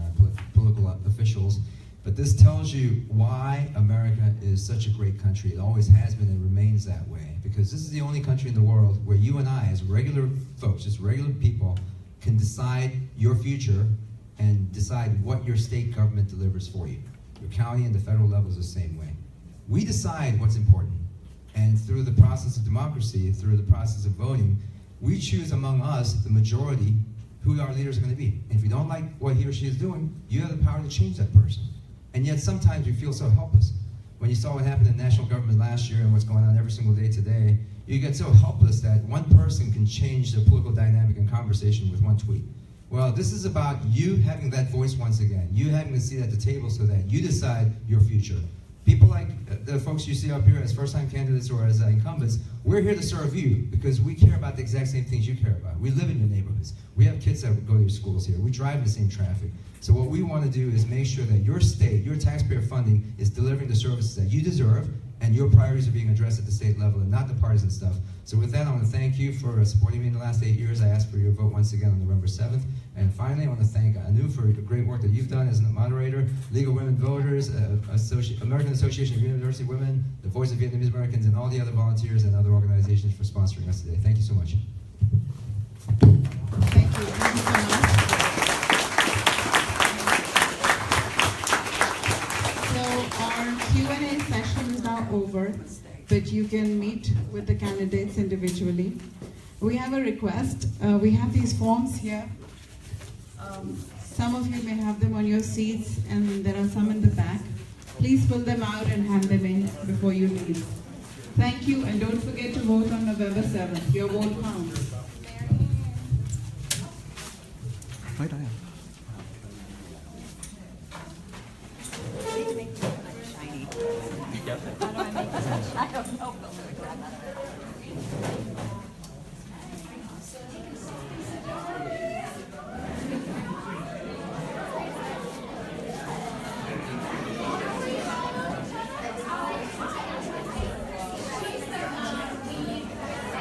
Speaker 1: political officials. But this tells you why America is such a great country. It always has been and remains that way. Because this is the only country in the world where you and I, as regular folks, just regular people, can decide your future and decide what your state government delivers for you. Your county and the federal level is the same way. We decide what's important. And through the process of democracy, through the process of voting, we choose among us, the majority, who our leaders are going to be. And if you don't like what he or she is doing, you have the power to change that person. And yet sometimes you feel so helpless. When you saw what happened in national government last year and what's going on every single day today, you get so helpless that one person can change the political dynamic and conversation with one tweet. Well, this is about you having that voice once again, you having a seat at the table so that you decide your future. People like the folks you see up here as first-time candidates or as incumbents, we're here to serve you because we care about the exact same things you care about. We live in your neighborhoods. We have kids that go to your schools here. We drive the same traffic. So what we want to do is make sure that your state, your taxpayer funding is delivering the services that you deserve and your priorities are being addressed at the state level and not the partisan stuff. So with that, I want to thank you for supporting me in the last 8 years. I ask for your vote once again on November 7th. And finally, I want to thank Anu for the great work that you've done as a moderator, League of Women Voters, American Association of University Women, the Voice of Vietnamese Americans, and all the other volunteers and other organizations for sponsoring us today. Thank you so much.
Speaker 2: Thank you. Thank you so much. So our Q&A session is now over, but you can meet with the candidates individually. We have a request. We have these forms here. Some of you may have them on your seats, and there are some in the back. Please fill them out and hand them in before you leave. Thank you, and don't forget to vote on November 7th. Your vote counts.
Speaker 9: Wait, I am.
Speaker 10: I don't know.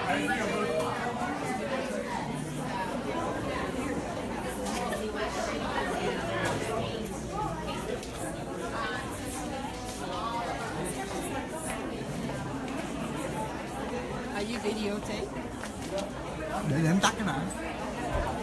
Speaker 6: Thank you.
Speaker 10: videotape.
Speaker 9: Để em tắt cái nào.